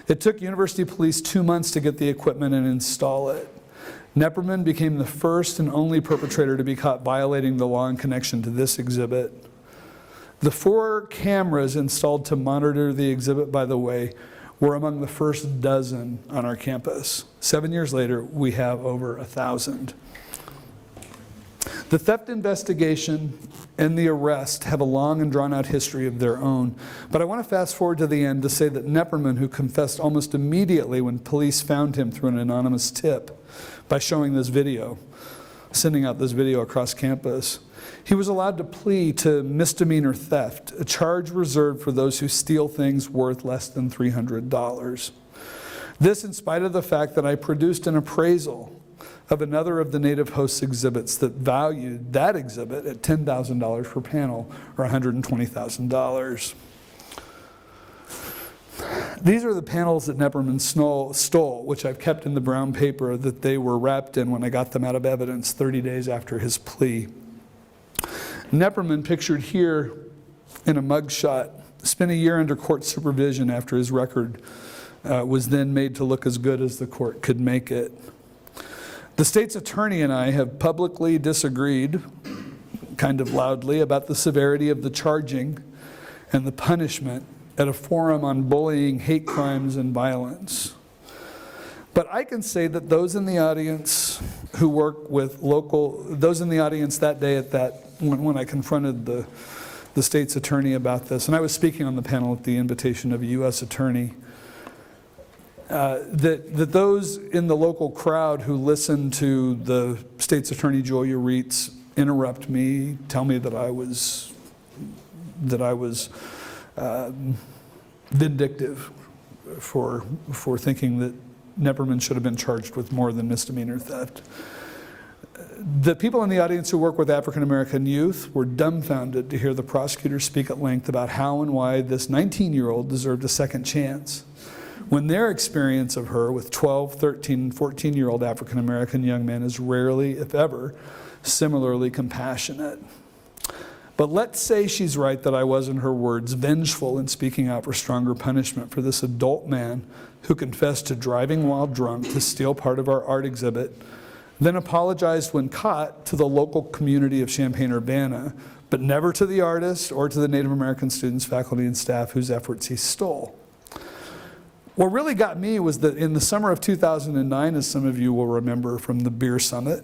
It took University Police 2 months to get the equipment and install it. Nepperman became the first and only perpetrator to be caught violating the law in connection to this exhibit. The 4 cameras installed to monitor the exhibit, by the way, were among the first dozen on our campus. 7 years later, we have over 1,000. The theft investigation and the arrest have a long and drawn-out history of their own. But I want to fast forward to the end to say that Nepperman, who confessed almost immediately when police found him through an anonymous tip by showing this video, sending out this video across campus, he was allowed to plea to misdemeanor theft, a charge reserved for those who steal things worth less than $300. This in spite of the fact that I produced an appraisal of another of the Native Hosts exhibits that valued that exhibit at $10,000 per panel, or $120,000. These are the panels that Nepperman stole, which I've kept in the brown paper that they were wrapped in when I got them out of evidence 30 days after his plea. Nepperman, pictured here in a mugshot, spent a year under court supervision after his record was then made to look as good as the court could make it. The state's attorney and I have publicly disagreed, kind of loudly, about the severity of the charging and the punishment at a forum on bullying, hate crimes, and violence. But I can say that those in the audience who work with those in the audience that day when I confronted the state's attorney about this, and I was speaking on the panel at the invitation of a U.S. attorney, that those in the local crowd who listened to the state's attorney, Julia Reitz, interrupt me, tell me that I was vindictive for thinking that Nepperman should have been charged with more than misdemeanor theft. The people in the audience who work with African American youth were dumbfounded to hear the prosecutor speak at length about how and why this 19-year-old deserved a second chance, when their experience of her with 12, 13, 14-year-old African American young men is rarely, if ever, similarly compassionate. But let's say she's right that I was, in her words, vengeful in speaking out for stronger punishment for this adult man who confessed to driving while drunk to steal part of our art exhibit, then apologized when caught to the local community of Champaign-Urbana, but never to the artist or to the Native American students, faculty, and staff whose efforts he stole. What really got me was that in the summer of 2009, as some of you will remember from the Beer Summit,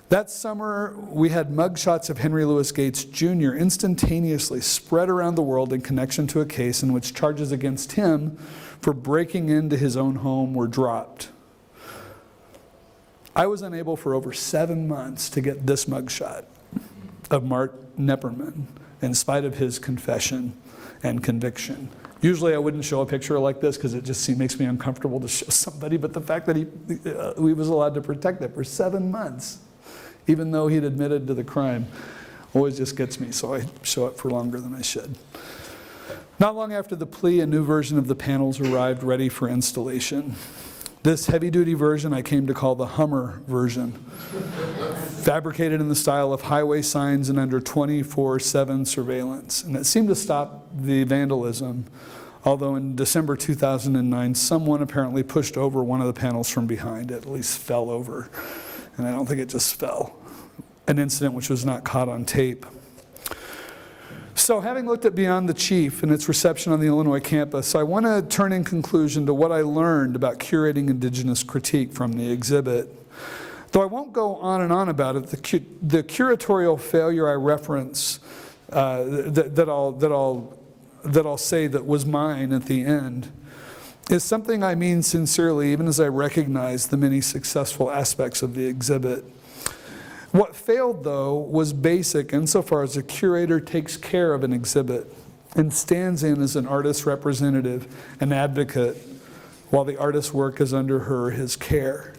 that summer we had mugshots of Henry Louis Gates Jr. instantaneously spread around the world in connection to a case in which charges against him for breaking into his own home were dropped. I was unable for over 7 months to get this mugshot of Mark Nepperman in spite of his confession and conviction. Usually I wouldn't show a picture like this because it just makes me uncomfortable to show somebody, but the fact that he was allowed to protect it for 7 months, even though he'd admitted to the crime, always just gets me, so I show it for longer than I should. Not long after the plea, a new version of the panels arrived ready for installation. This heavy-duty version I came to call the Hummer version, fabricated in the style of highway signs and under 24/7 surveillance. And it seemed to stop the vandalism, although in December 2009, someone apparently pushed over one of the panels from behind. It at least fell over, and I don't think it just fell. An incident which was not caught on tape. So having looked at Beyond the Chief and its reception on the Illinois campus, I want to turn in conclusion to what I learned about curating Indigenous critique from the exhibit. Though I won't go on and on about it, the curatorial failure I reference that I'll say that was mine at the end is something I mean sincerely, even as I recognize the many successful aspects of the exhibit. What failed, though, was basic insofar as a curator takes care of an exhibit and stands in as an artist's representative and advocate while the artist's work is under her or his care.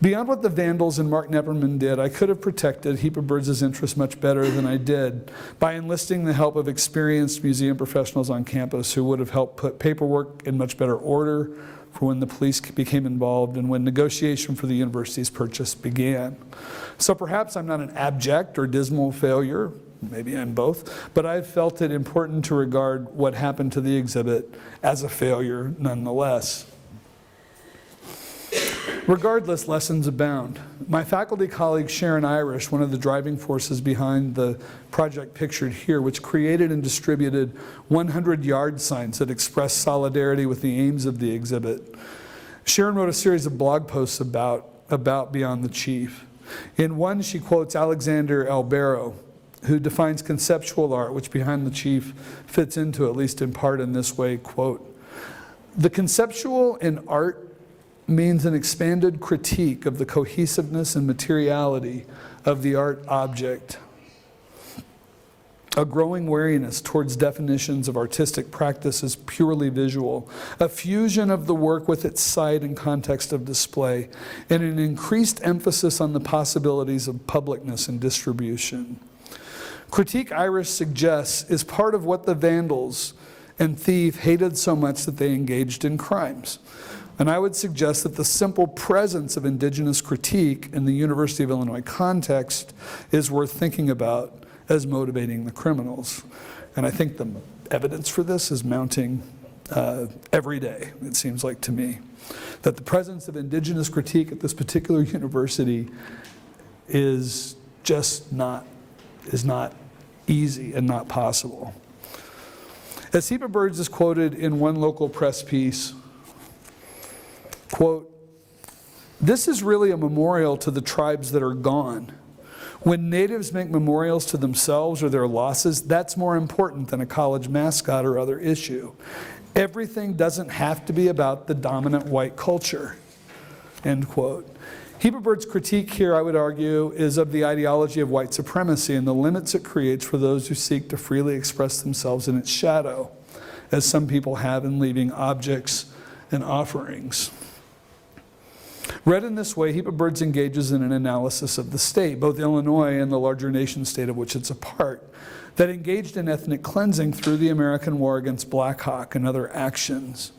Beyond what the Vandals and Mark Nepperman did, I could have protected Heap of Birds' interest much better than I did by enlisting the help of experienced museum professionals on campus who would have helped put paperwork in much better order for when the police became involved and when negotiation for the university's purchase began. So perhaps I'm not an abject or dismal failure, maybe I'm both, but I've felt it important to regard what happened to the exhibit as a failure nonetheless. Regardless, lessons abound. My faculty colleague Sharon Irish, one of the driving forces behind the project pictured here, which created and distributed 100 yard signs that express solidarity with the aims of the exhibit. Sharon wrote a series of blog posts about Beyond the Chief. In one, she quotes Alexander Albero, who defines conceptual art, which Behind the Chief fits into, at least in part, in this way, quote, "The conceptual in art means an expanded critique of the cohesiveness and materiality of the art object, a growing wariness towards definitions of artistic practice as purely visual, a fusion of the work with its site and context of display, and an increased emphasis on the possibilities of publicness and distribution." Critique, Irish suggests, is part of what the Vandals and Thief hated so much that they engaged in crimes. And I would suggest that the simple presence of indigenous critique in the University of Illinois context is worth thinking about as motivating the criminals. And I think the evidence for this is mounting every day, it seems like to me. That the presence of indigenous critique at this particular university is just not easy and not possible. As Heap of Birds is quoted in one local press piece, quote, "This is really a memorial to the tribes that are gone. When natives make memorials to themselves or their losses, that's more important than a college mascot or other issue. Everything doesn't have to be about the dominant white culture," end quote. Heap of Birds' critique here, I would argue, is of the ideology of white supremacy and the limits it creates for those who seek to freely express themselves in its shadow, as some people have in leaving objects and offerings. Read in this way, Heap of Birds engages in an analysis of the state, both Illinois and the larger nation state of which it's a part, that engaged in ethnic cleansing through the American War against Black Hawk and other actions.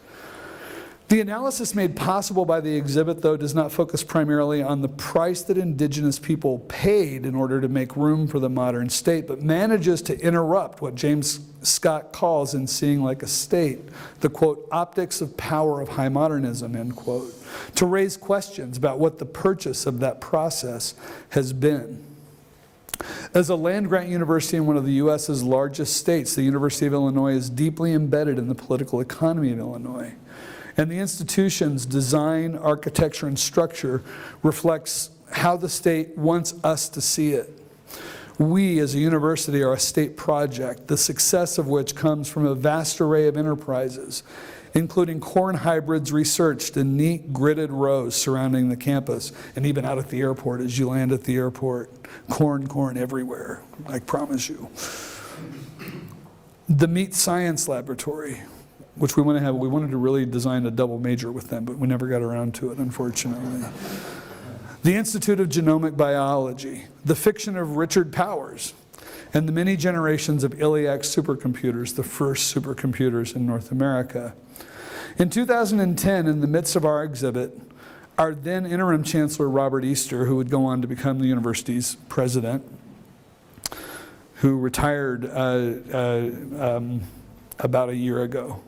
The analysis made possible by the exhibit, though, does not focus primarily on the price that indigenous people paid in order to make room for the modern state, but manages to interrupt what James Scott calls in Seeing Like a State, the, quote, optics of power of high modernism, end quote, to raise questions about what the purchase of that process has been. As a land-grant university in one of the U.S.'s largest states, the University of Illinois is deeply embedded in the political economy of Illinois. And the institution's design, architecture, and structure reflects how the state wants us to see it. We, as a university, are a state project, the success of which comes from a vast array of enterprises, including corn hybrids researched in neat gridded rows surrounding the campus, and even out at the airport as you land at the airport. Corn everywhere, I promise you. The Meat Science Laboratory, which we wanted to really design a double major with them, but we never got around to it, unfortunately. The Institute of Genomic Biology, the fiction of Richard Powers, and the many generations of Iliac supercomputers, the first supercomputers in North America. In 2010, in the midst of our exhibit, our then interim chancellor, Robert Easter, who would go on to become the university's president, who retired about a year ago.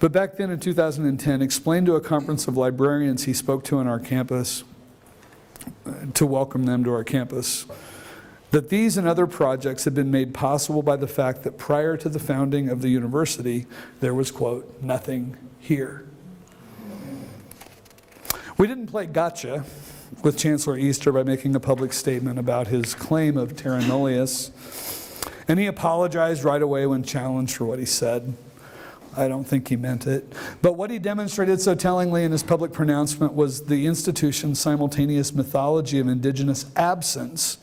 But back then in 2010, explained to a conference of librarians he spoke to on our campus, to welcome them to our campus, that these and other projects had been made possible by the fact that prior to the founding of the university, there was, quote, nothing here. We didn't play gotcha with Chancellor Easter by making a public statement about his claim of terra nullius, and he apologized right away when challenged for what he said. I don't think he meant it. But what he demonstrated so tellingly in his public pronouncement was the institution's simultaneous mythology of indigenous absence,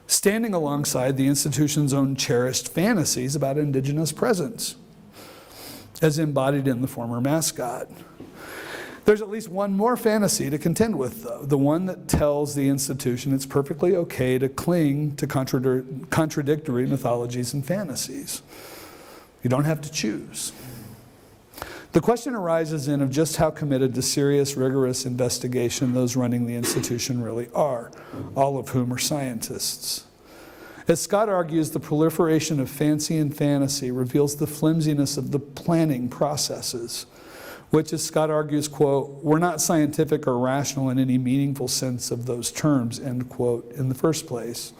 standing alongside the institution's own cherished fantasies about indigenous presence, as embodied in the former mascot. There's at least one more fantasy to contend with, though, the one that tells the institution it's perfectly okay to cling to contradictory mythologies and fantasies. You don't have to choose. The question arises then of just how committed to serious, rigorous investigation those running the institution really are, all of whom are scientists. As Scott argues, the proliferation of fancy and fantasy reveals the flimsiness of the planning processes, which, as Scott argues, quote, were not scientific or rational in any meaningful sense of those terms, end quote, in the first place.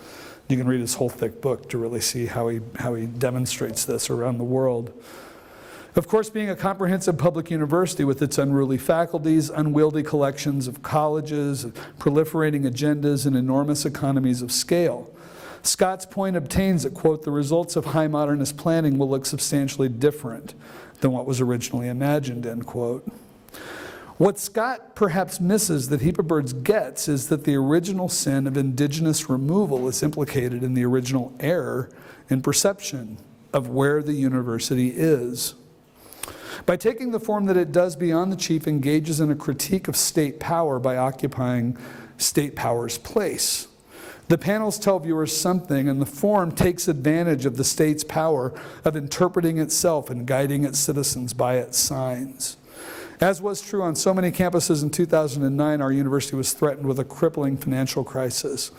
You can read his whole thick book to really see how he demonstrates this around the world. Of course, being a comprehensive public university with its unruly faculties, unwieldy collections of colleges, proliferating agendas, and enormous economies of scale, Scott's point obtains that, quote, the results of high modernist planning will look substantially different than what was originally imagined, end quote. What Scott perhaps misses that Heap of Birds gets is that the original sin of indigenous removal is implicated in the original error in perception of where the university is. By taking the form that it does, Beyond the Chief engages in a critique of state power by occupying state power's place. The panels tell viewers something, and the form takes advantage of the state's power of interpreting itself and guiding its citizens by its signs. As was true on so many campuses in 2009, our university was threatened with a crippling financial crisis.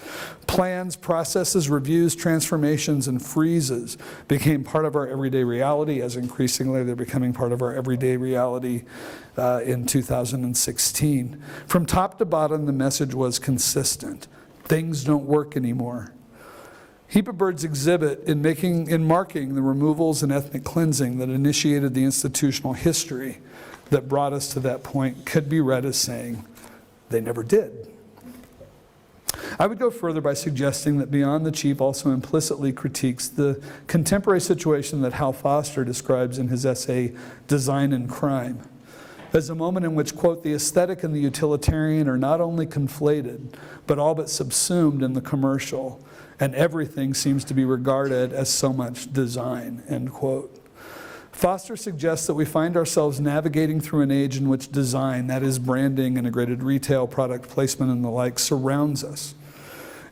Plans, processes, reviews, transformations, and freezes became part of our everyday reality, as increasingly they're becoming part of our everyday reality in 2016. From top to bottom, the message was consistent. Things don't work anymore. Heap of Birds exhibit in marking the removals and ethnic cleansing that initiated the institutional history that brought us to that point could be read as saying, they never did. I would go further by suggesting that Beyond the Chief also implicitly critiques the contemporary situation that Hal Foster describes in his essay, Design and Crime, as a moment in which, quote, the aesthetic and the utilitarian are not only conflated, but all but subsumed in the commercial, and everything seems to be regarded as so much design, end quote. Foster suggests that we find ourselves navigating through an age in which design, that is branding, integrated retail, product placement, and the like, surrounds us.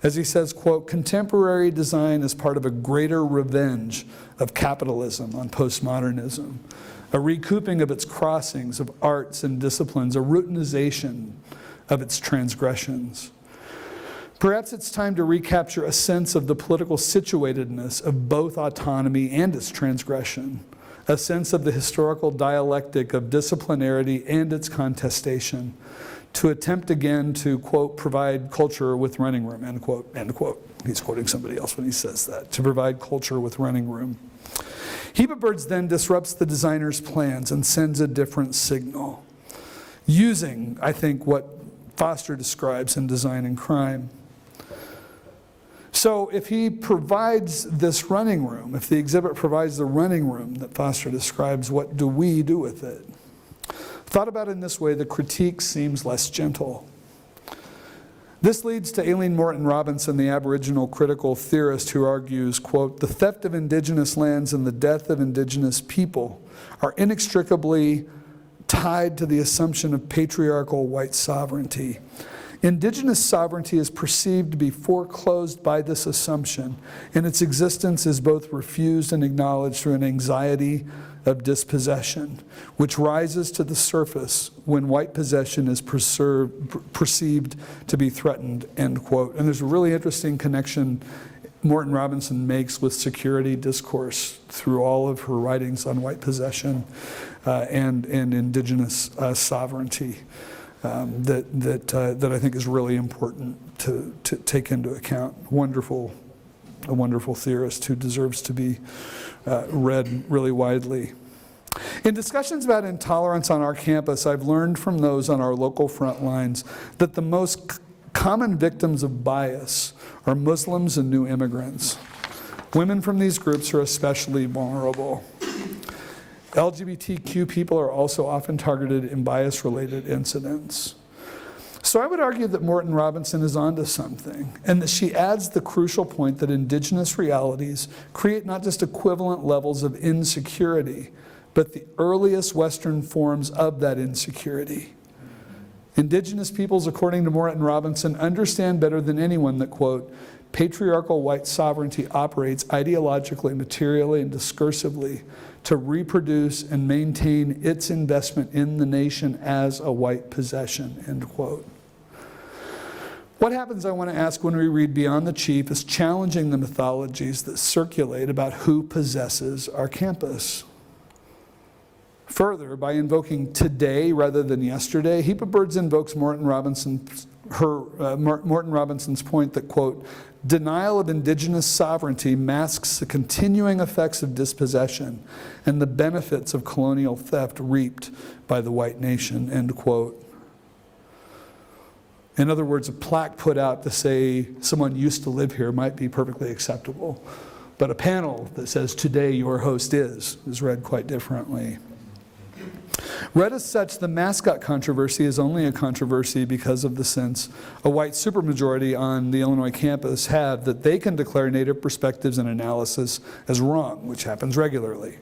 As he says, quote, contemporary design is part of a greater revenge of capitalism on postmodernism, a recouping of its crossings of arts and disciplines, a routinization of its transgressions. Perhaps it's time to recapture a sense of the political situatedness of both autonomy and its transgression, a sense of the historical dialectic of disciplinarity and its contestation, to attempt again to, quote, provide culture with running room, end quote, end quote. He's quoting somebody else when he says that, to provide culture with running room. Heap of Birds then disrupts the designer's plans and sends a different signal, using, I think, what Foster describes in Design and Crime. So if he provides this running room, if the exhibit provides the running room that Foster describes, what do we do with it? Thought about in this way, the critique seems less gentle. This leads to Aileen Morton Robinson, the Aboriginal critical theorist, who argues, quote, the theft of indigenous lands and the death of indigenous people are inextricably tied to the assumption of patriarchal white sovereignty. Indigenous sovereignty is perceived to be foreclosed by this assumption, and its existence is both refused and acknowledged through an anxiety of dispossession, which rises to the surface when white possession is perceived to be threatened, end quote. And there's a really interesting connection Morton Robinson makes with security discourse through all of her writings on white possession and indigenous sovereignty. That I think is really important to take into account. A wonderful theorist who deserves to be read really widely. In discussions about intolerance on our campus, I've learned from those on our local front lines that the most common victims of bias are Muslims and new immigrants. Women from these groups are especially vulnerable. LGBTQ people are also often targeted in bias-related incidents. So I would argue that Morton Robinson is onto something, and that she adds the crucial point that indigenous realities create not just equivalent levels of insecurity, but the earliest Western forms of that insecurity. Indigenous peoples, according to Morton Robinson, understand better than anyone that, quote, patriarchal white sovereignty operates ideologically, materially, and discursively to reproduce and maintain its investment in the nation as a white possession, end quote. What happens, I want to ask, when we read Beyond the Chief is challenging the mythologies that circulate about who possesses our campus. Further, by invoking today rather than yesterday, Heap of Birds invokes Morton Robinson's point that, quote, denial of indigenous sovereignty masks the continuing effects of dispossession and the benefits of colonial theft reaped by the white nation, end quote. In other words, a plaque put out to say someone used to live here might be perfectly acceptable, but a panel that says today your host is read quite differently. Read as such, the mascot controversy is only a controversy because of the sense a white supermajority on the Illinois campus have that they can declare Native perspectives and analysis as wrong, which happens regularly.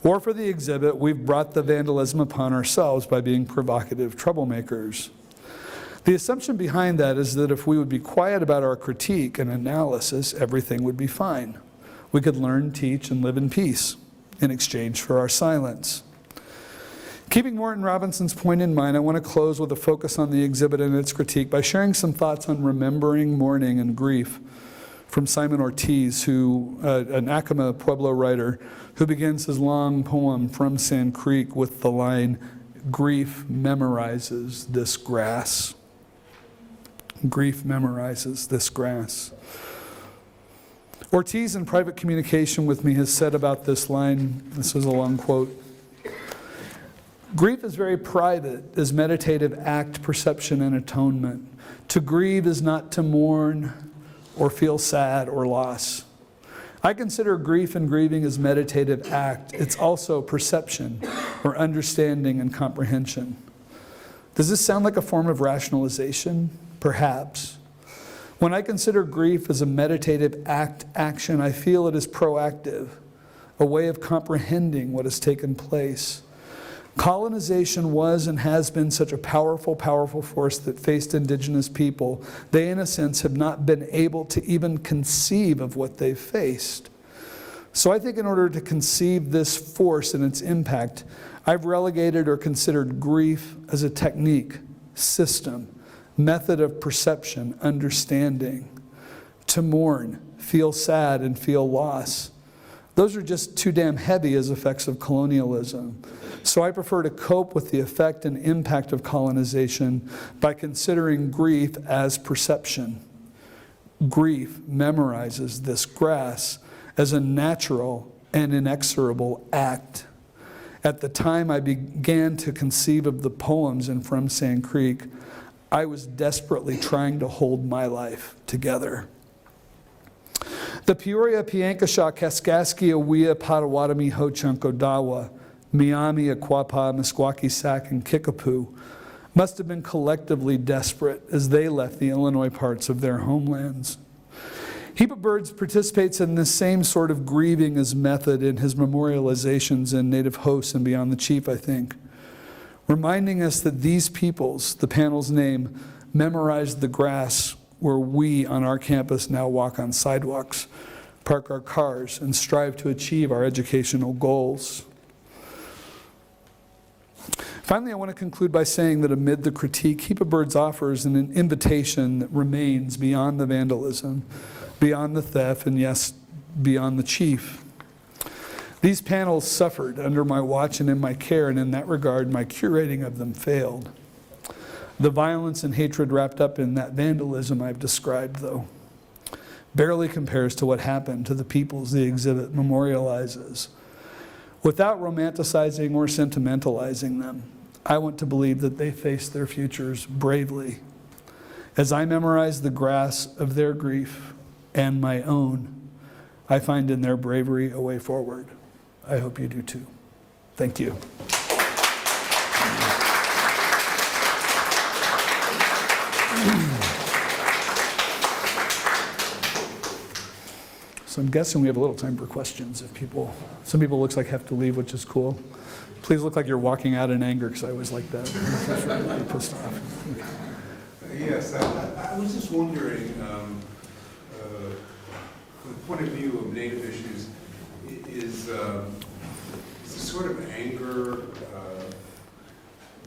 Or for the exhibit, we've brought the vandalism upon ourselves by being provocative troublemakers. The assumption behind that is that if we would be quiet about our critique and analysis, everything would be fine. We could learn, teach, and live in peace in exchange for our silence. Keeping Morton Robinson's point in mind, I want to close with a focus on the exhibit and its critique by sharing some thoughts on remembering, mourning, and grief from Simon Ortiz, who, an Acoma Pueblo writer, who begins his long poem From Sand Creek with the line, "Grief memorizes this grass." Grief memorizes this grass. Ortiz, in private communication with me, has said about this line, this is a long quote, "Grief is very private as meditative act, perception, and atonement. To grieve is not to mourn or feel sad or loss. I consider grief and grieving as meditative act. It's also perception or understanding and comprehension." Does this sound like a form of rationalization? Perhaps. When I consider grief as a meditative action, I feel it is proactive, a way of comprehending what has taken place. Colonization was and has been such a powerful, powerful force that faced indigenous people. They, in a sense, have not been able to even conceive of what they faced. So I think in order to conceive this force and its impact, I've relegated or considered grief as a technique, system, method of perception, understanding. To mourn, feel sad, and feel loss. Those are just too damn heavy as effects of colonialism. So I prefer to cope with the effect and impact of colonization by considering grief as perception. Grief memorizes this grass as a natural and inexorable act. At the time I began to conceive of the poems in From Sand Creek, I was desperately trying to hold my life together. The Peoria, Piankashaw, Kaskaskia, Wea, Potawatomi, Ho Chunk, Odawa, Miami, Aquapa, Meskwaki, Sac, and Kickapoo must have been collectively desperate as they left the Illinois parts of their homelands. Heap of Birds participates in this same sort of grieving as method in his memorializations in Native Hosts and Beyond the Chief, I think, reminding us that these peoples, the panel's name, memorized the grass where we on our campus now walk on sidewalks, park our cars, and strive to achieve our educational goals. Finally, I want to conclude by saying that amid the critique, Heap of Birds offers an invitation that remains beyond the vandalism, beyond the theft, and yes, beyond the chief. These panels suffered under my watch and in my care, and in that regard, my curating of them failed. The violence and hatred wrapped up in that vandalism I've described, though, barely compares to what happened to the peoples the exhibit memorializes. Without romanticizing or sentimentalizing them, I want to believe that they face their futures bravely. As I memorize the grass of their grief and my own, I find in their bravery a way forward. I hope you do too. Thank you. So I'm guessing we have a little time for questions if some people looks like have to leave, which is cool. Please look like you're walking out in anger, because I always like that. I'm really pissed off. Yes, I was just wondering, from the point of view of Native issues, is this sort of anger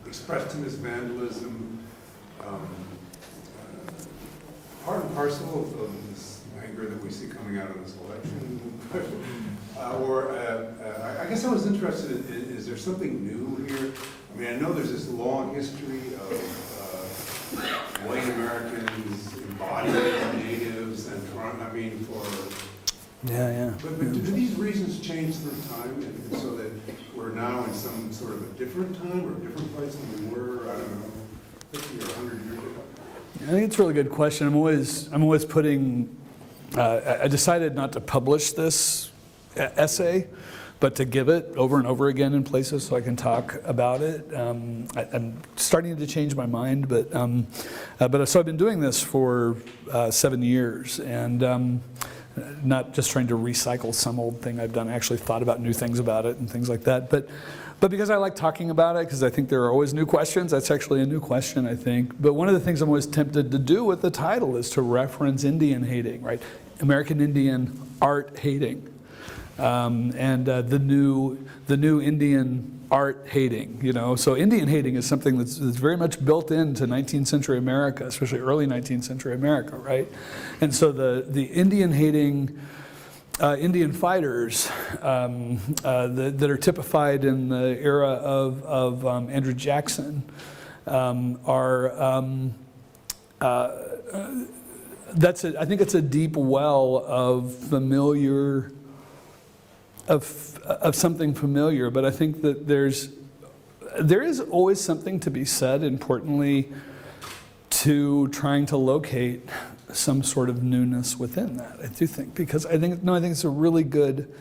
expressed in this vandalism part and parcel of this anger that we see coming out of this election? I guess I was interested in, is there something new here? I mean, I know there's this long history of white Americans embodying natives and trying, I mean, Yeah. But do these reasons change through time, and so that we're now in some sort of a different time or a different place than we were, I don't know, 50 or 100 years ago? I think it's a really good question. I'm always putting, I decided not to publish this essay, but to give it over and over again in places so I can talk about it. I'm starting to change my mind, but so I've been doing this for 7 years, and not just trying to recycle some old thing I've done. I actually thought about new things about it and things like that. But because I like talking about it, because I think there are always new questions. That's actually a new question, I think. But one of the things I'm always tempted to do with the title is to reference Indian hating, right? American Indian art hating. And the new Indian art hating, you know. So Indian hating is something that's very much built into 19th century America, especially early 19th century America, right? And so the Indian hating, Indian fighters that are typified in the era of Andrew Jackson I think it's a deep well of familiar. Of something familiar, but I think that there is always something to be said, importantly, to trying to locate some sort of newness within that. I do think, because I think it's a really good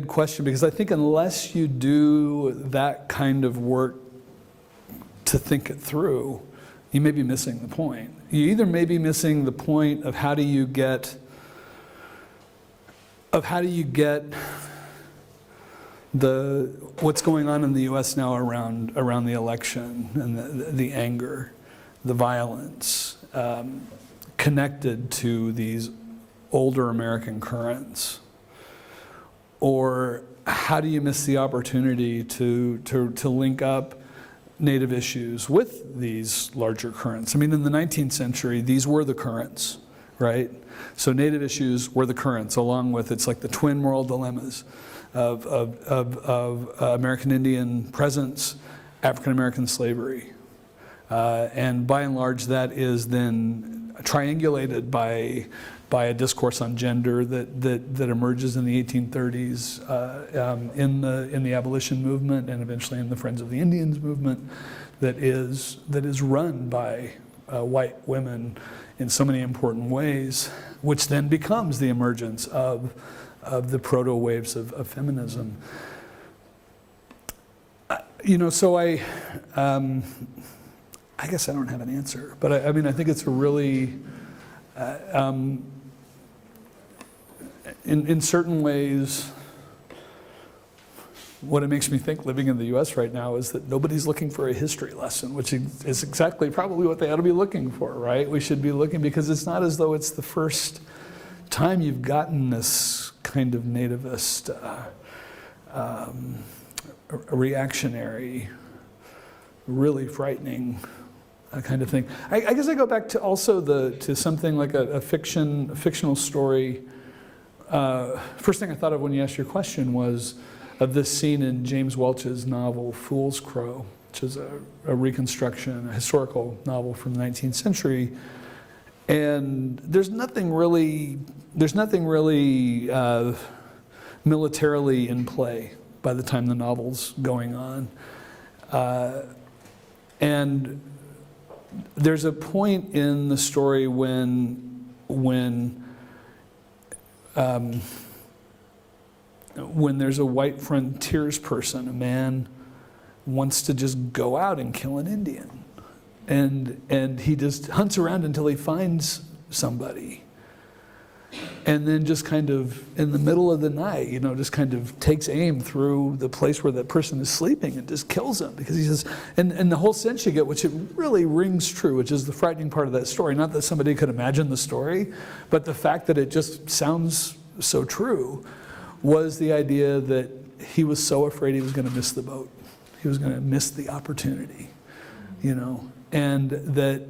question, because I think unless you do that kind of work to think it through, you may be missing the point. You either may be missing the point of how do you get what's going on in the U.S. now around the election and the anger, the violence connected to these older American currents, or how do you miss the opportunity to link up Native issues with these larger currents? I mean, in the 19th century, these were the currents, right? So Native issues were the currents, along with, it's like the twin moral dilemmas of American Indian presence, African American slavery. And by and large, that is then triangulated by a discourse on gender that emerges in the 1830s in the abolition movement, and eventually in the Friends of the Indians movement, that is run by white women in so many important ways, which then becomes the emergence of the proto waves of feminism. So I guess I don't have an answer, but I mean, I think it's a really, in certain ways, what it makes me think living in the US right now is that nobody's looking for a history lesson, which is exactly probably what they ought to be looking for, right? We should be looking, because it's not as though it's the first time you've gotten this kind of nativist, reactionary, really frightening kind of thing. I guess I go back to also to something like a fictional story. First thing I thought of when you asked your question was of this scene in James Welch's novel Fool's Crow, which is a reconstruction, a historical novel from the 19th century. And there's nothing really militarily in play by the time the novel's going on. And there's a point in the story when there's a white frontiers person, a man wants to just go out and kill an Indian. And he just hunts around until he finds somebody. And then just kind of in the middle of the night, just kind of takes aim through the place where that person is sleeping and just kills him. Because he says, and the whole sense you get, which it really rings true, which is the frightening part of that story, not that somebody could imagine the story, but the fact that it just sounds so true, was the idea that he was so afraid he was going to miss the boat. He was going to miss the opportunity, and that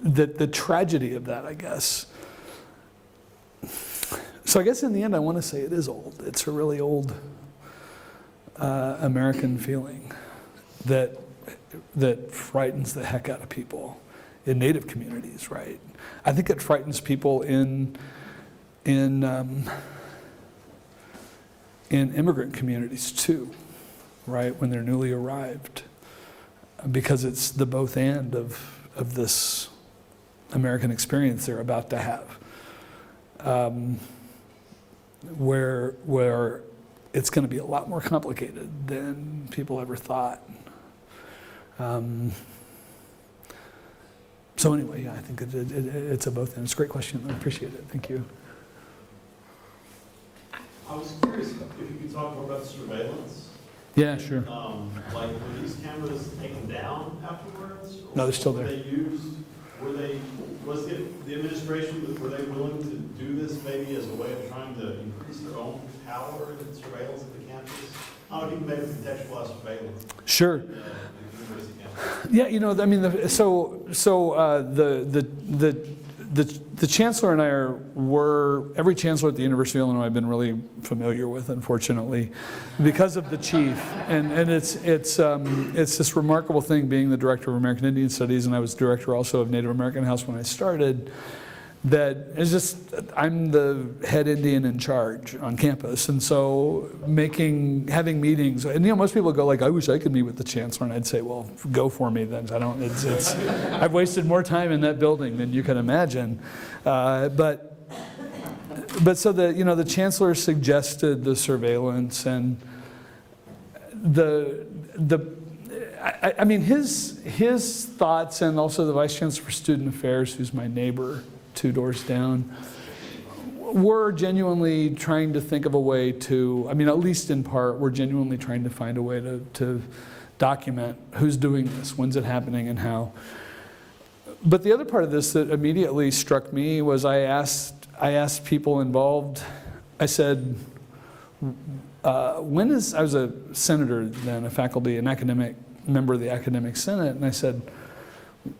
the tragedy of that, I guess. So I guess in the end, I want to say it is old. It's a really old American feeling that frightens the heck out of people in Native communities, right? I think it frightens people in immigrant communities too, right? When they're newly arrived, because it's the both and of this American experience they're about to have, where it's going to be a lot more complicated than people ever thought. So anyway, yeah, I think it's a both and. It's a great question. I appreciate it. Thank you. I was curious if you could talk more about the surveillance. Yeah, sure. Like, were these cameras taken down afterwards? No, they're still there. Were they used? Was the administration, were they willing to do this maybe as a way of trying to increase their own power and surveillance of the campus? How do you maybe contextualize surveillance? Sure. The university campus? Yeah, I mean, the chancellor and I every chancellor at the University of Illinois I've been really familiar with, unfortunately, because of the chief. And it's this remarkable thing, being the director of American Indian Studies, and I was director also of Native American House when I started, that it's just, I'm the head Indian in charge on campus. And so having meetings, and most people go like, I wish I could meet with the chancellor, and I'd say, well, go for me then. I've wasted more time in that building than you can imagine. But so the chancellor suggested the surveillance, and I mean his thoughts, and also the vice chancellor for student affairs, who's my neighbor 2 doors down, we're genuinely trying to think of a way to, I mean, at least in part, we're genuinely trying to find a way to document who's doing this, when's it happening, and how. But the other part of this that immediately struck me was I asked people involved, I said, I was a senator then, a faculty, an academic member of the academic senate, and I said,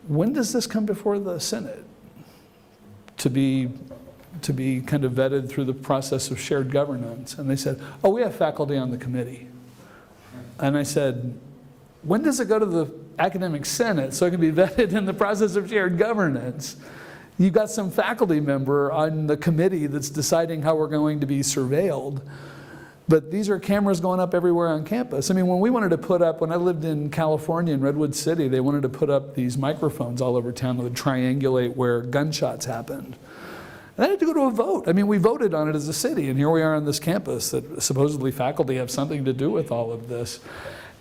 when does this come before the Senate to be kind of vetted through the process of shared governance? And they said, oh, we have faculty on the committee. And I said, when does it go to the academic senate so it can be vetted in the process of shared governance? You've got some faculty member on the committee that's deciding how we're going to be surveilled. But these are cameras going up everywhere on campus. I mean, when I lived in California, in Redwood City, they wanted to put up these microphones all over town that would triangulate where gunshots happened. And I had to go to a vote. I mean, we voted on it as a city, and here we are on this campus that supposedly faculty have something to do with all of this.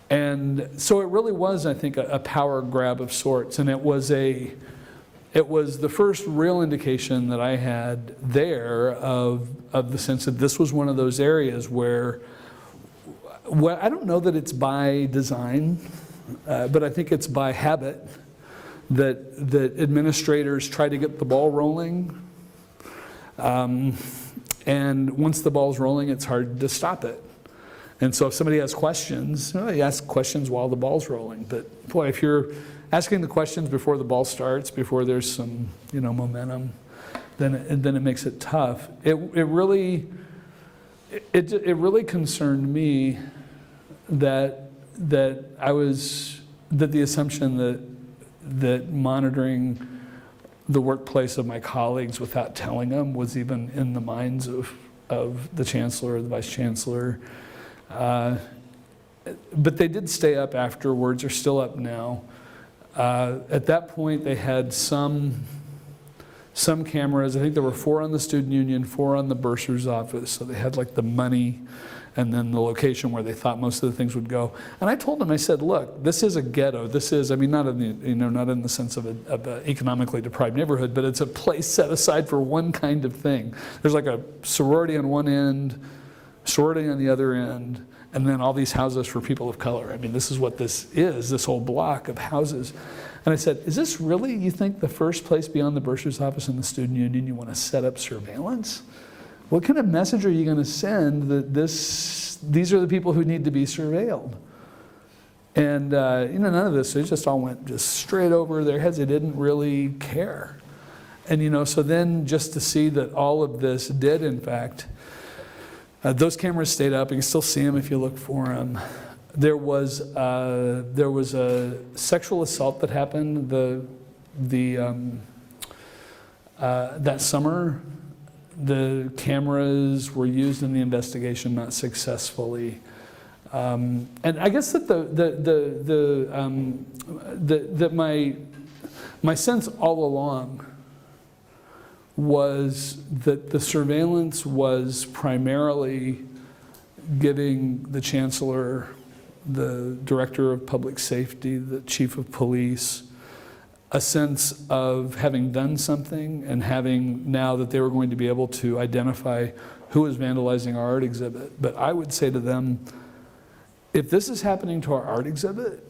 And so it really was, I think, a power grab of sorts. And it was the first real indication that I had there of the sense that this was one of those areas where I don't know that it's by design, but I think it's by habit that administrators try to get the ball rolling. And once the ball's rolling, it's hard to stop it. And so if somebody has questions, you ask questions while the ball's rolling. But boy, if you're asking the questions before the ball starts, before there's some momentum, then it makes it tough. It really concerned me that the assumption that monitoring the workplace of my colleagues without telling them was even in the minds of of the chancellor or the vice chancellor. But they did stay up afterwards, are still up now. At that point, they had some cameras. I think there were 4 on the student union, 4 on the bursar's office. So they had like the money and then the location where they thought most of the things would go. And I told them, I said, look, this is a ghetto. This is, I mean, not in the, not in the sense of an economically deprived neighborhood, but it's a place set aside for one kind of thing. There's like a sorority on one end, sorority on the other end, and then all these houses for people of color. I mean, this is what this is, this whole block of houses. And I said, is this really, you think, the first place beyond the bursar's office and the student union you want to set up surveillance? What kind of message are you going to send that these are the people who need to be surveilled? And none of this, it just all went just straight over their heads. They didn't really care. And so then just to see that all of this did, in fact, those cameras stayed up. You can still see them if you look for them. There was a sexual assault that happened that summer. The cameras were used in the investigation, not successfully. And I guess that that my sense all along was that the surveillance was primarily giving the chancellor, the director of public safety, the chief of police, a sense of having done something and having now that they were going to be able to identify who was vandalizing our art exhibit. But I would say to them, if this is happening to our art exhibit,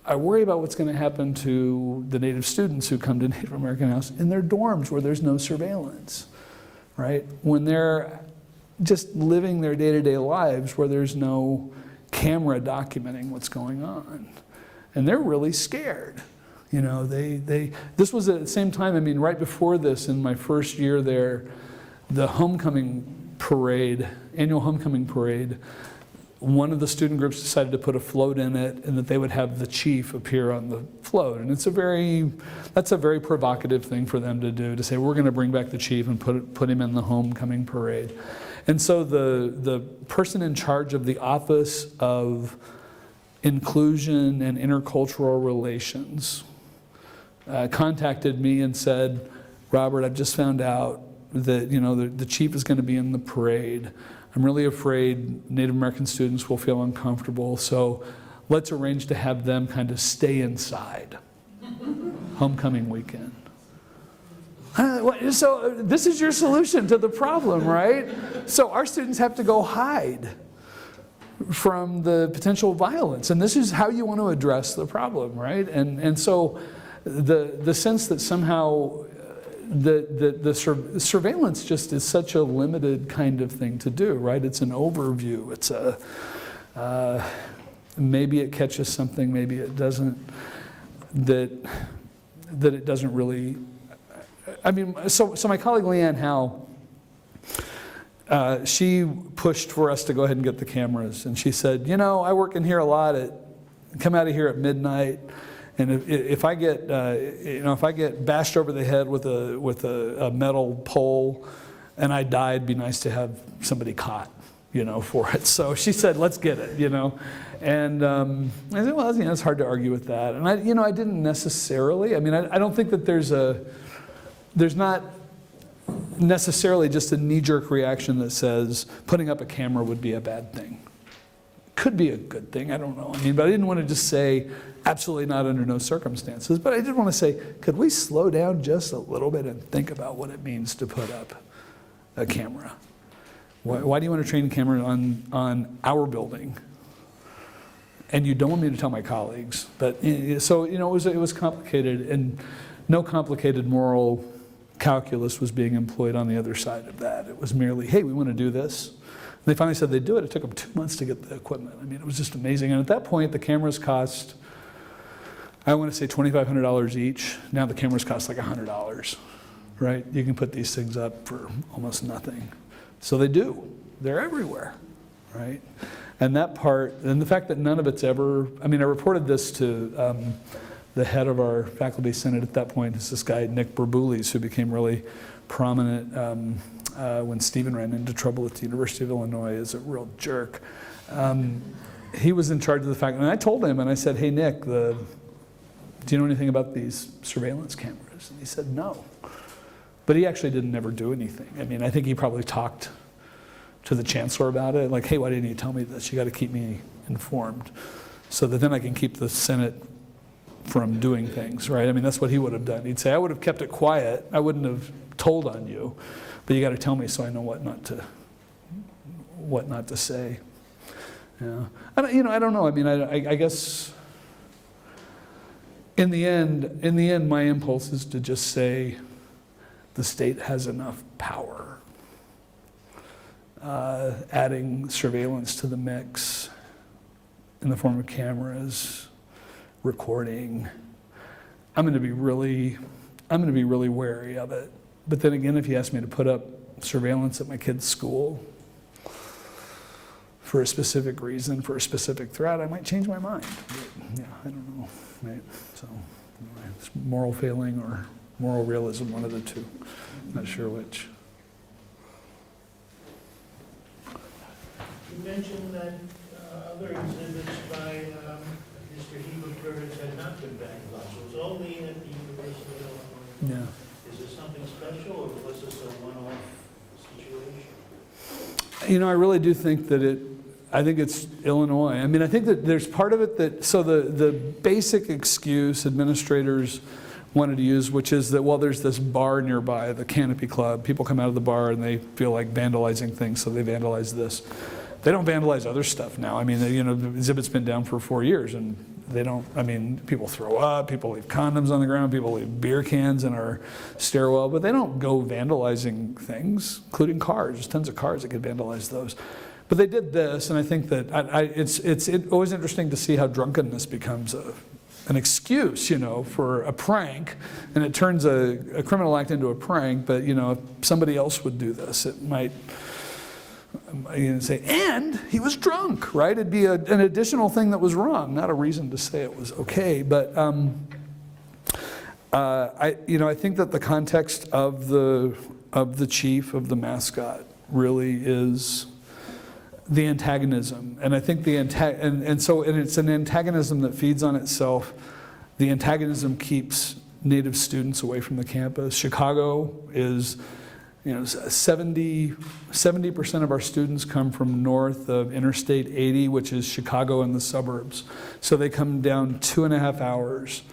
I worry about what's going to happen to the Native students who come to Native American House in their dorms where there's no surveillance, right? When they're just living their day-to-day lives where there's no camera documenting what's going on. And they're really scared. This was at the same time, I mean, right before this, in my first year there, the homecoming parade, annual homecoming parade, one of the student groups decided to put a float in it and that they would have the chief appear on the float. And that's a very provocative thing for them to do, to say, we're going to bring back the chief and put him in the homecoming parade. And so the person in charge of the Office of Inclusion and Intercultural Relations contacted me and said, Robert, I've just found out that the chief is going to be in the parade. I'm really afraid Native American students will feel uncomfortable, so let's arrange to have them kind of stay inside homecoming weekend. So this is your solution to the problem, right? So our students have to go hide from the potential violence, and this is how you want to address the problem, right? And so the sense that somehow the surveillance just is such a limited kind of thing to do, right? It's an overview. It's maybe it catches something, maybe it doesn't. That it doesn't really. I mean, so my colleague Leanne Howe, she pushed for us to go ahead and get the cameras, and she said, I work in here a lot. Come out of here at midnight. And if I get bashed over the head with a metal pole, and I die, it'd be nice to have somebody caught, for it. So she said, let's get it, And I said, well, it's hard to argue with that. And I didn't necessarily. I mean, I don't think that there's not necessarily just a knee-jerk reaction that says putting up a camera would be a bad thing. Could be a good thing, I don't know. I mean, but I didn't want to just say, absolutely not under no circumstances. But I did want to say, could we slow down just a little bit and think about what it means to put up a camera? Why do you want to train a camera on our building? And you don't want me to tell my colleagues. But so, it was complicated, and no complicated moral calculus was being employed on the other side of that. It was merely, hey, we want to do this. They finally said they'd do it. It took them 2 months to get the equipment. I mean, it was just amazing. And at that point, the cameras cost, I want to say $2,500 each. Now the cameras cost like $100, right? You can put these things up for almost nothing. So they do. They're everywhere, right? And that part, and the fact that none of it's ever, I mean, I reported this to the head of our faculty senate at that point. It's this guy, Nick Berboulis, who became really prominent when Stephen ran into trouble at the University of Illinois as a real jerk. He was in charge of the fact, and I told him, and I said, hey, Nick, do you know anything about these surveillance cameras? And he said, no. But he actually didn't ever do anything. I mean, I think he probably talked to the chancellor about it, like, hey, why didn't you tell me this? You got to keep me informed so that then I can keep the Senate from doing things, right? I mean, that's what he would have done. He'd say, I would have kept it quiet. I wouldn't have told on you, but you got to tell me so I know what not to say. Yeah, I don't know. I mean, I guess in the end, my impulse is to just say the state has enough power. Adding surveillance to the mix in the form of cameras, recording. I'm going to be really wary of it. But then again, if you ask me to put up surveillance at my kid's school for a specific reason, for a specific threat, I might change my mind. But, yeah, I don't know. Right? So, anyway, it's moral failing or moral realism, one of the two. Not sure which. You mentioned that other exhibits by Mr. Heberberg had not been vandalized. It was only at the University of Illinois. Yeah. Is this something special, or was this a one-off situation? You know, I really do think that I think it's Illinois. I mean, I think that there's part of it that, so the basic excuse administrators wanted to use, which is that, well, there's this bar nearby, the Canopy Club. People come out of the bar and they feel like vandalizing things, so they vandalize this. They don't vandalize other stuff now. I mean, the exhibit's been down for 4 years, and they don't, I mean, people throw up, people leave condoms on the ground, people leave beer cans in our stairwell, but they don't go vandalizing things, including cars. There's tons of cars that could vandalize those. But they did this, and I think that it's always interesting to see how drunkenness becomes an excuse, for a prank, and it turns a criminal act into a prank. But if somebody else would do this, it might say, and he was drunk, right? It'd be an additional thing that was wrong, not a reason to say it was okay. But I think that the context of the chief, of the mascot, really is the antagonism. And I think and it's an antagonism that feeds on itself. The antagonism keeps Native students away from the campus. Chicago is, 70% of our students come from north of Interstate 80, which is Chicago and the suburbs. So they come down 2.5 hours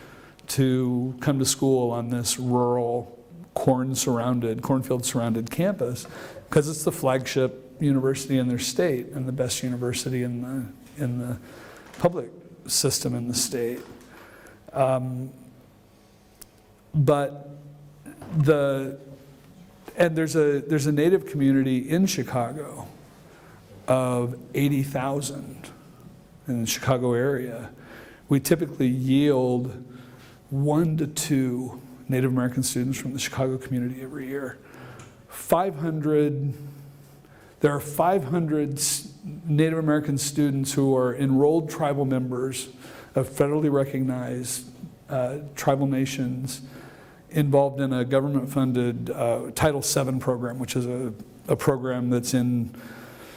to come to school on this rural, cornfield-surrounded campus, because it's the flagship university in their state and the best university in the public system in the state. And there's a Native community in Chicago of 80,000 in the Chicago area. We typically yield 1 to 2 Native American students from the Chicago community every year. There are 500 Native American students who are enrolled tribal members of federally recognized tribal nations involved in a government-funded Title VII program, which is a program that's in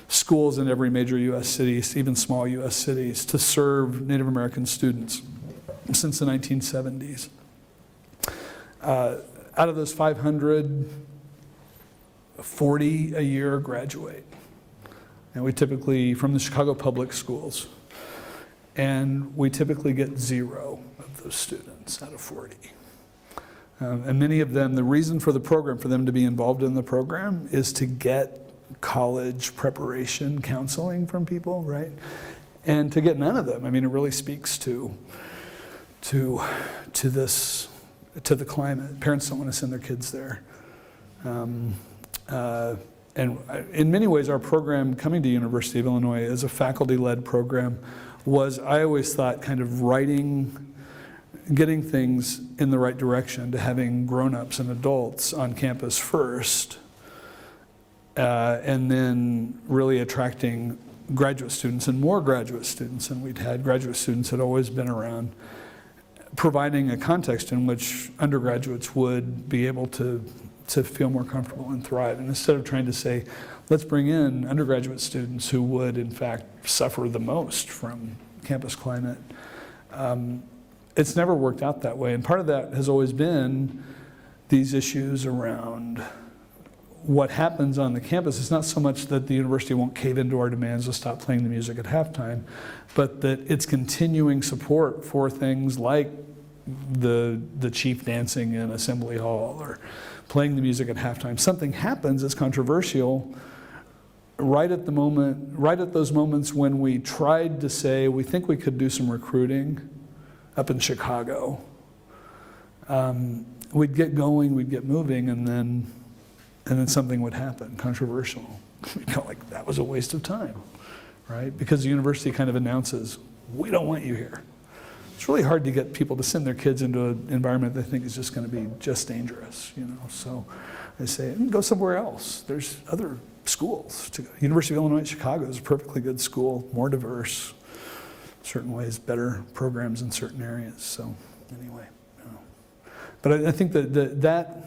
schools in every major U.S. city, even small U.S. cities, to serve Native American students since the 1970s. Out of those 500, 40 a year graduate. And we typically, from the Chicago public schools, and we typically get 0 of those students out of 40. And many of them, the reason for the program, for them to be involved in the program, is to get college preparation counseling from people, right? And to get none of them, I mean, it really speaks to the climate. Parents don't want to send their kids there. And in many ways, our program coming to University of Illinois as a faculty-led program was, I always thought, kind of getting things in the right direction to having grown-ups and adults on campus first, and then really attracting graduate students and more graduate students than we'd had. Graduate students had always been around, providing a context in which undergraduates would be able to to feel more comfortable and thrive. And instead of trying to say, let's bring in undergraduate students who would, in fact, suffer the most from campus climate, it's never worked out that way. And part of that has always been these issues around what happens on the campus. It's not so much that the university won't cave into our demands to stop playing the music at halftime, but that it's continuing support for things like the chief dancing in Assembly Hall or playing the music at halftime. Something happens that's controversial right at those moments when we tried to say we think we could do some recruiting up in Chicago. We'd get going, we'd get moving, and then something would happen, controversial. We felt like that was a waste of time, right? Because the university kind of announces, we don't want you here. It's really hard to get people to send their kids into an environment they think is just going to be just dangerous, you know. So they say, go somewhere else. There's other schools to go. University of Illinois at Chicago is a perfectly good school, more diverse, in certain ways, better programs in certain areas. So anyway, but I think that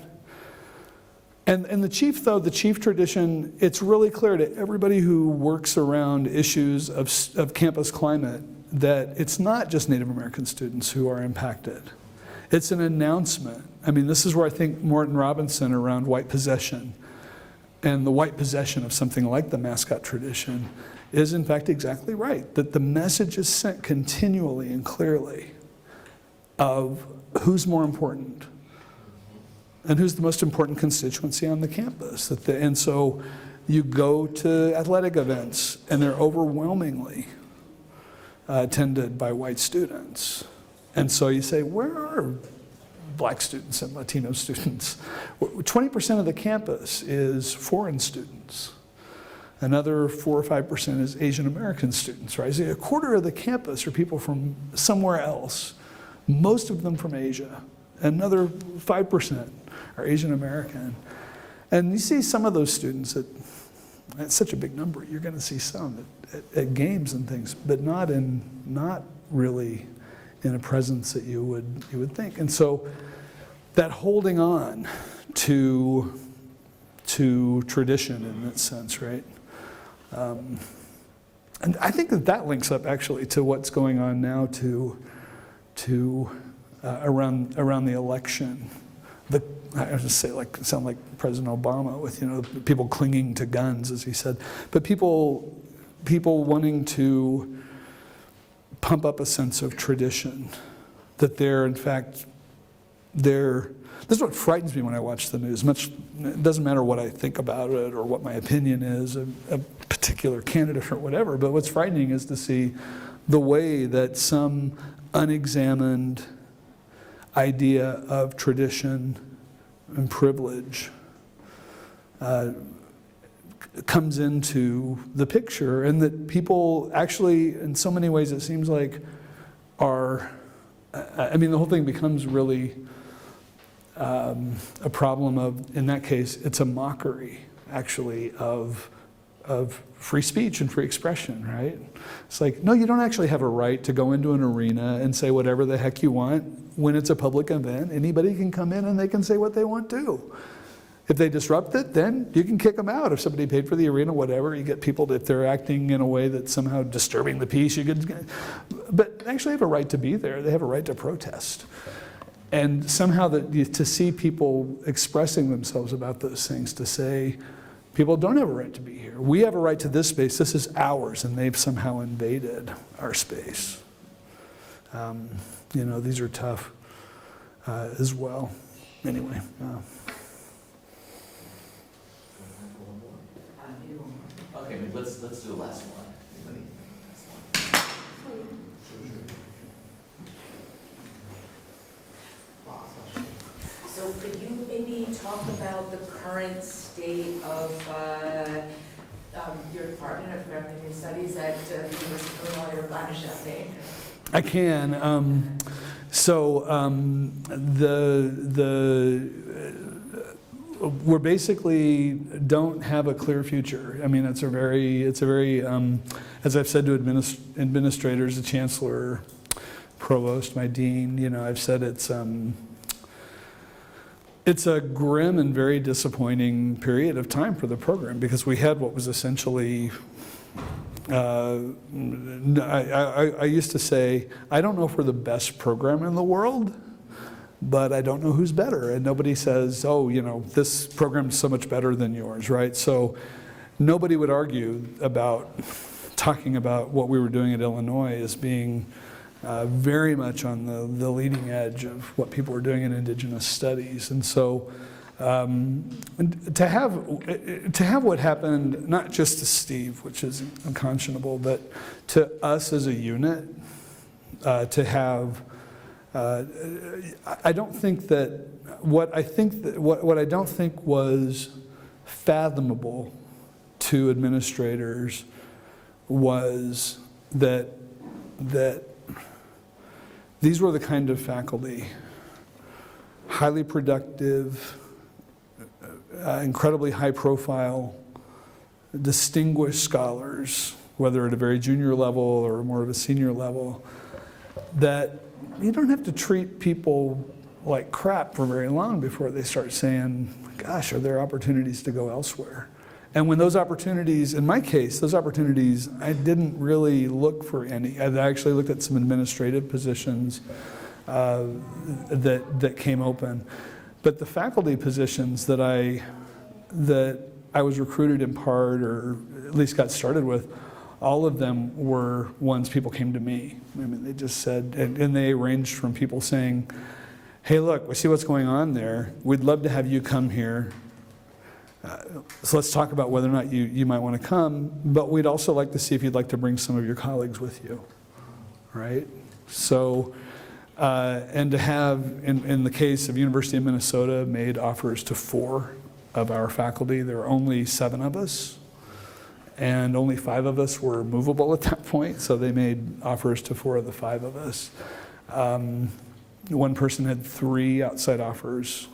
and the chief tradition, it's really clear to everybody who works around issues of campus climate that it's not just Native American students who are impacted. It's an announcement. I mean, this is where I think Morton Robinson around white possession and the white possession of something like the mascot tradition is in fact exactly right, that the message is sent continually and clearly of who's more important and who's the most important constituency on the campus. And so you go to athletic events and they're overwhelmingly attended by white students. And so you say, where are black students and Latino students? 20% of the campus is foreign students. Another 4 or 5% is Asian American students, right? So a quarter of the campus are people from somewhere else, most of them from Asia. Another 5% are Asian American. And you see some of those students it's such a big number. You're going to see some at games and things, but not really in a presence that you would think. And so that holding on to tradition in that sense, right? And I think that links up actually to what's going on now around the election. I was just say sound like President Obama with people clinging to guns, as he said, but people wanting to pump up a sense of tradition, that they're in fact this is what frightens me when I watch the news. It doesn't matter what I think about it or what my opinion is of a particular candidate or whatever, but what's frightening is to see the way that some unexamined idea of tradition and privilege comes into the picture, and that people actually, in so many ways, it seems like the whole thing becomes really a problem of, in that case, it's a mockery, actually, of free speech and free expression, right? It's like, no, you don't actually have a right to go into an arena and say whatever the heck you want when it's a public event. Anybody can come in and they can say what they want to. If they disrupt it, then you can kick them out. If somebody paid for the arena, whatever, you get people, if they're acting in a way that's somehow disturbing the peace, but they actually have a right to be there. They have a right to protest. And somehow to see people expressing themselves about those things, to say, people don't have a right to be here. We have a right to this space. This is ours, and they've somehow invaded our space. These are tough as well. Anyway. Okay, let's do the last one. So could you maybe talk about the current state of your Department of American Studies at the University of Illinois or Banish that name? I can. We're basically don't have a clear future. I mean, it's a very, as I've said to administrators, the chancellor, provost, my dean, I've said it's It's a grim and very disappointing period of time for the program because we had what was essentially, I used to say, I don't know if we're the best program in the world, but I don't know who's better. And nobody says, oh, you know, this program's so much better than yours, right? So nobody would argue about talking about what we were doing at Illinois as being very much on the leading edge of what people were doing in indigenous studies. And so to have what happened, not just to Steve, which is unconscionable, but to us as a unit, to have, I don't think that, what I don't think was fathomable to administrators was that these were the kind of faculty, highly productive, incredibly high profile, distinguished scholars, whether at a very junior level or more of a senior level, that you don't have to treat people like crap for very long before they start saying, gosh, are there opportunities to go elsewhere? And when those opportunities, in my case, those opportunities, I didn't really look for any. I actually looked at some administrative positions that came open. But the faculty positions that I was recruited in part, or at least got started with, all of them were ones people came to me. I mean, they just said, and they ranged from people saying, hey, look, we see what's going on there. We'd love to have you come here. So let's talk about whether or not you might want to come, but we'd also like to see if you'd like to bring some of your colleagues with you, right? So, and to have, in the case of University of Minnesota, made offers to 4 of our faculty. There were only 7 of us, and only 5 of us were movable at that point, so they made offers to 4 of the 5 of us. One person had 3 outside offers.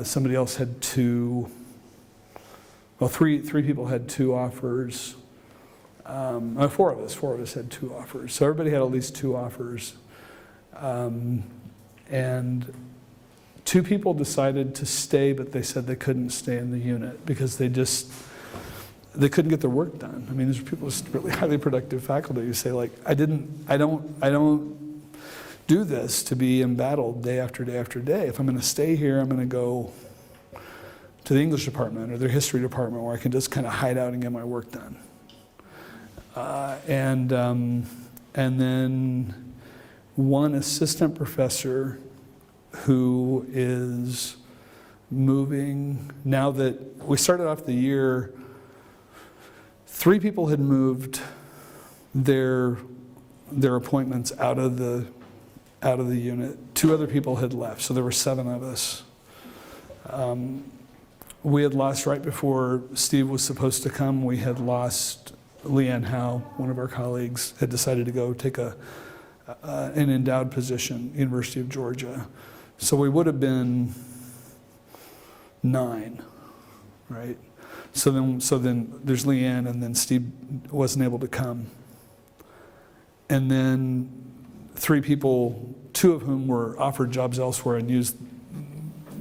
Somebody else had 2. Well, three people had 2 offers. 4 of us had 2 offers. So everybody had at least 2 offers. And 2 people decided to stay, but they said they couldn't stay in the unit because they couldn't get their work done. I mean, there's people with really highly productive faculty who say, like, I don't do this to be embattled day after day after day. If I'm going to stay here, I'm going to go to the English department or their history department where I can just kind of hide out and get my work done. And then one assistant professor who is moving, now that we started off the year, 3 people had moved their appointments out of the unit. 2 other people had left, so there were 7 of us. We had lost, right before Steve was supposed to come, we had lost Leanne Howe, one of our colleagues, had decided to go take an endowed position, University of Georgia. So we would have been 9, right? So then there's Leanne, and then Steve wasn't able to come. And then 3 people, 2 of whom were offered jobs elsewhere and used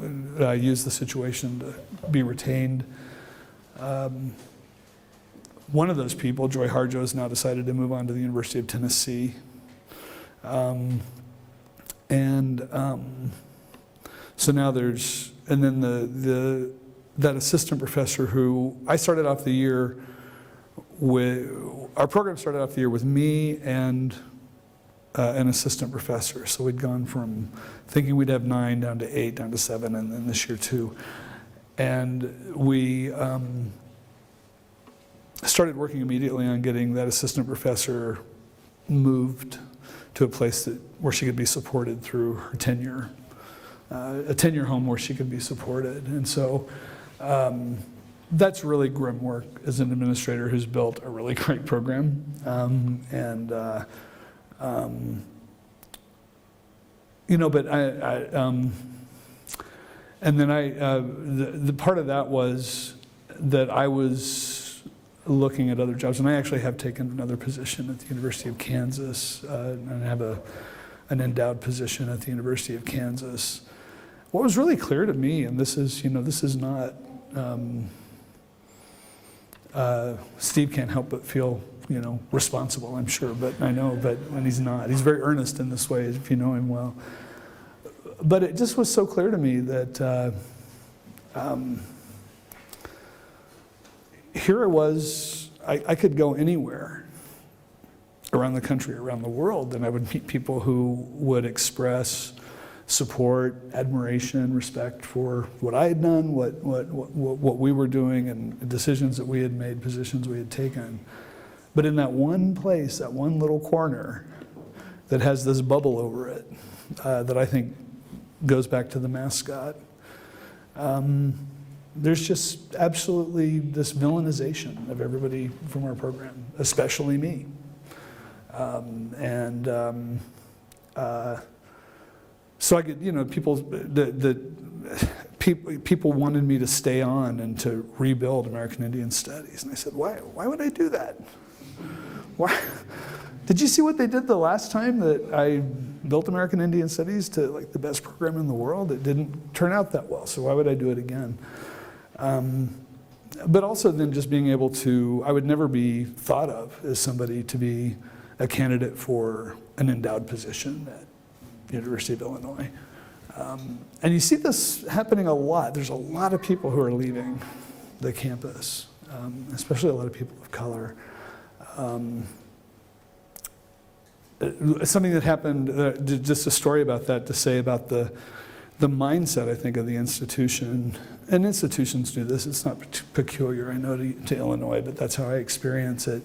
the situation to be retained. One of those people, Joy Harjo, has now decided to move on to the University of Tennessee. So now there's, and then that assistant professor who, I started off the year with, our program started off the year with me and an assistant professor. So we'd gone from thinking we'd have 9 down to 8, down to 7, and then this year 2. And we started working immediately on getting that assistant professor moved to a place where she could be supported through her tenure, a tenure home where she could be supported. And so that's really grim work as an administrator who's built a really great program. But and then the part of that was that I was looking at other jobs, and I actually have taken another position at the University of Kansas, and I have an endowed position at the University of Kansas, what was really clear to me, and this is not, Steve can't help but feel, responsible, I'm sure, but I know, but when he's not. He's very earnest in this way, if you know him well. But it just was so clear to me that here it was, I could go anywhere around the country, around the world, and I would meet people who would express support, admiration, respect for what I had done, what we were doing, and the decisions that we had made, positions we had taken. But in that one place, that one little corner that has this bubble over it, that I think goes back to the mascot, there's just absolutely this villainization of everybody from our program, especially me. So I get, people wanted me to stay on and to rebuild American Indian Studies. And I said, why would I do that? Why? Did you see what they did the last time that I built American Indian Studies to like the best program in the world? It didn't turn out that well, so why would I do it again? But also then just being able to, I would never be thought of as somebody to be a candidate for an endowed position at University of Illinois. And you see this happening a lot. There's a lot of people who are leaving the campus, especially a lot of people of color. Something that happened, just a story about that to say about the mindset, I think, of the institution. And institutions do this, it's not peculiar, I know, to Illinois, but that's how I experience it.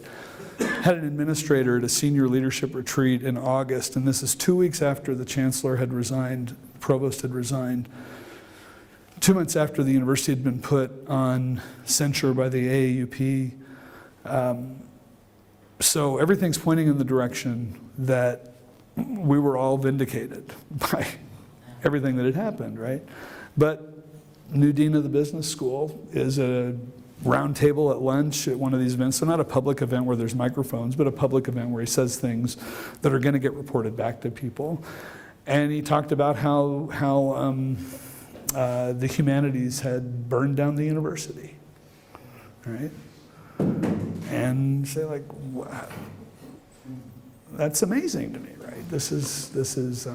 Had an administrator at a senior leadership retreat in August, and this is 2 weeks after the chancellor had resigned, the provost had resigned, 2 months after the university had been put on censure by the AAUP. So everything's pointing in the direction that we were all vindicated by everything that had happened, right? But new dean of the business school is a round table at lunch at one of these events. So not a public event where there's microphones, but a public event where he says things that are going to get reported back to people. And he talked about how the humanities had burned down the university, right? And say like, wow, that's amazing to me, right? This is.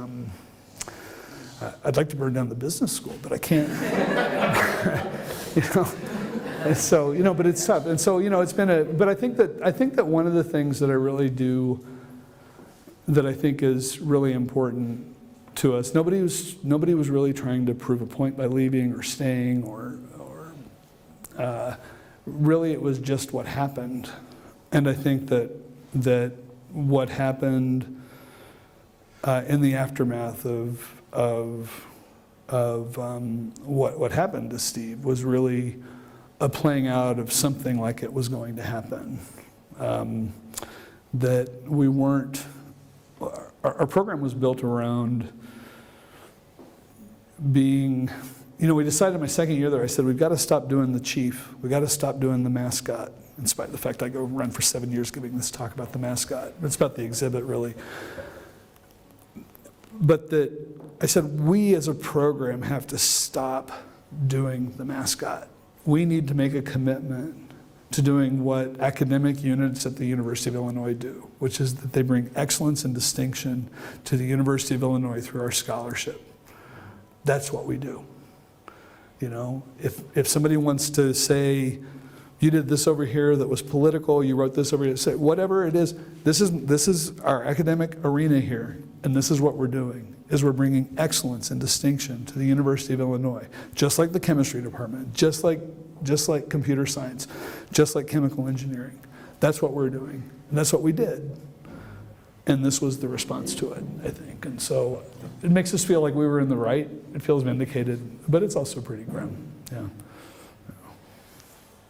I'd like to burn down the business school, but I can't. And so, but it's tough. And so, it's been but I think that one of the things that I really do, that I think is really important to us, nobody was really trying to prove a point by leaving or staying or really it was just what happened. And I think that what happened in the aftermath of what happened to Steve was really a playing out of something like it was going to happen. That we weren't, our program was built around being, we decided my second year there, I said, we've got to stop doing the chief. We've got to stop doing the mascot, in spite of the fact I go run for 7 years giving this talk about the mascot. It's about the exhibit, really. But that I said, we as a program have to stop doing the mascot. We need to make a commitment to doing what academic units at the University of Illinois do, which is that they bring excellence and distinction to the University of Illinois through our scholarship. That's what we do. If somebody wants to say, you did this over here that was political, you wrote this over here, say whatever it is, this is our academic arena here, and this is what we're doing, is we're bringing excellence and distinction to the University of Illinois, just like the chemistry department, just like computer science, just like chemical engineering. That's what we're doing, and that's what we did. And this was the response to it, I think. And so it makes us feel like we were in the right. It feels vindicated, but it's also pretty grim. Yeah.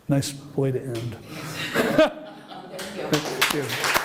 Nice way to end. Thank you. Thank you.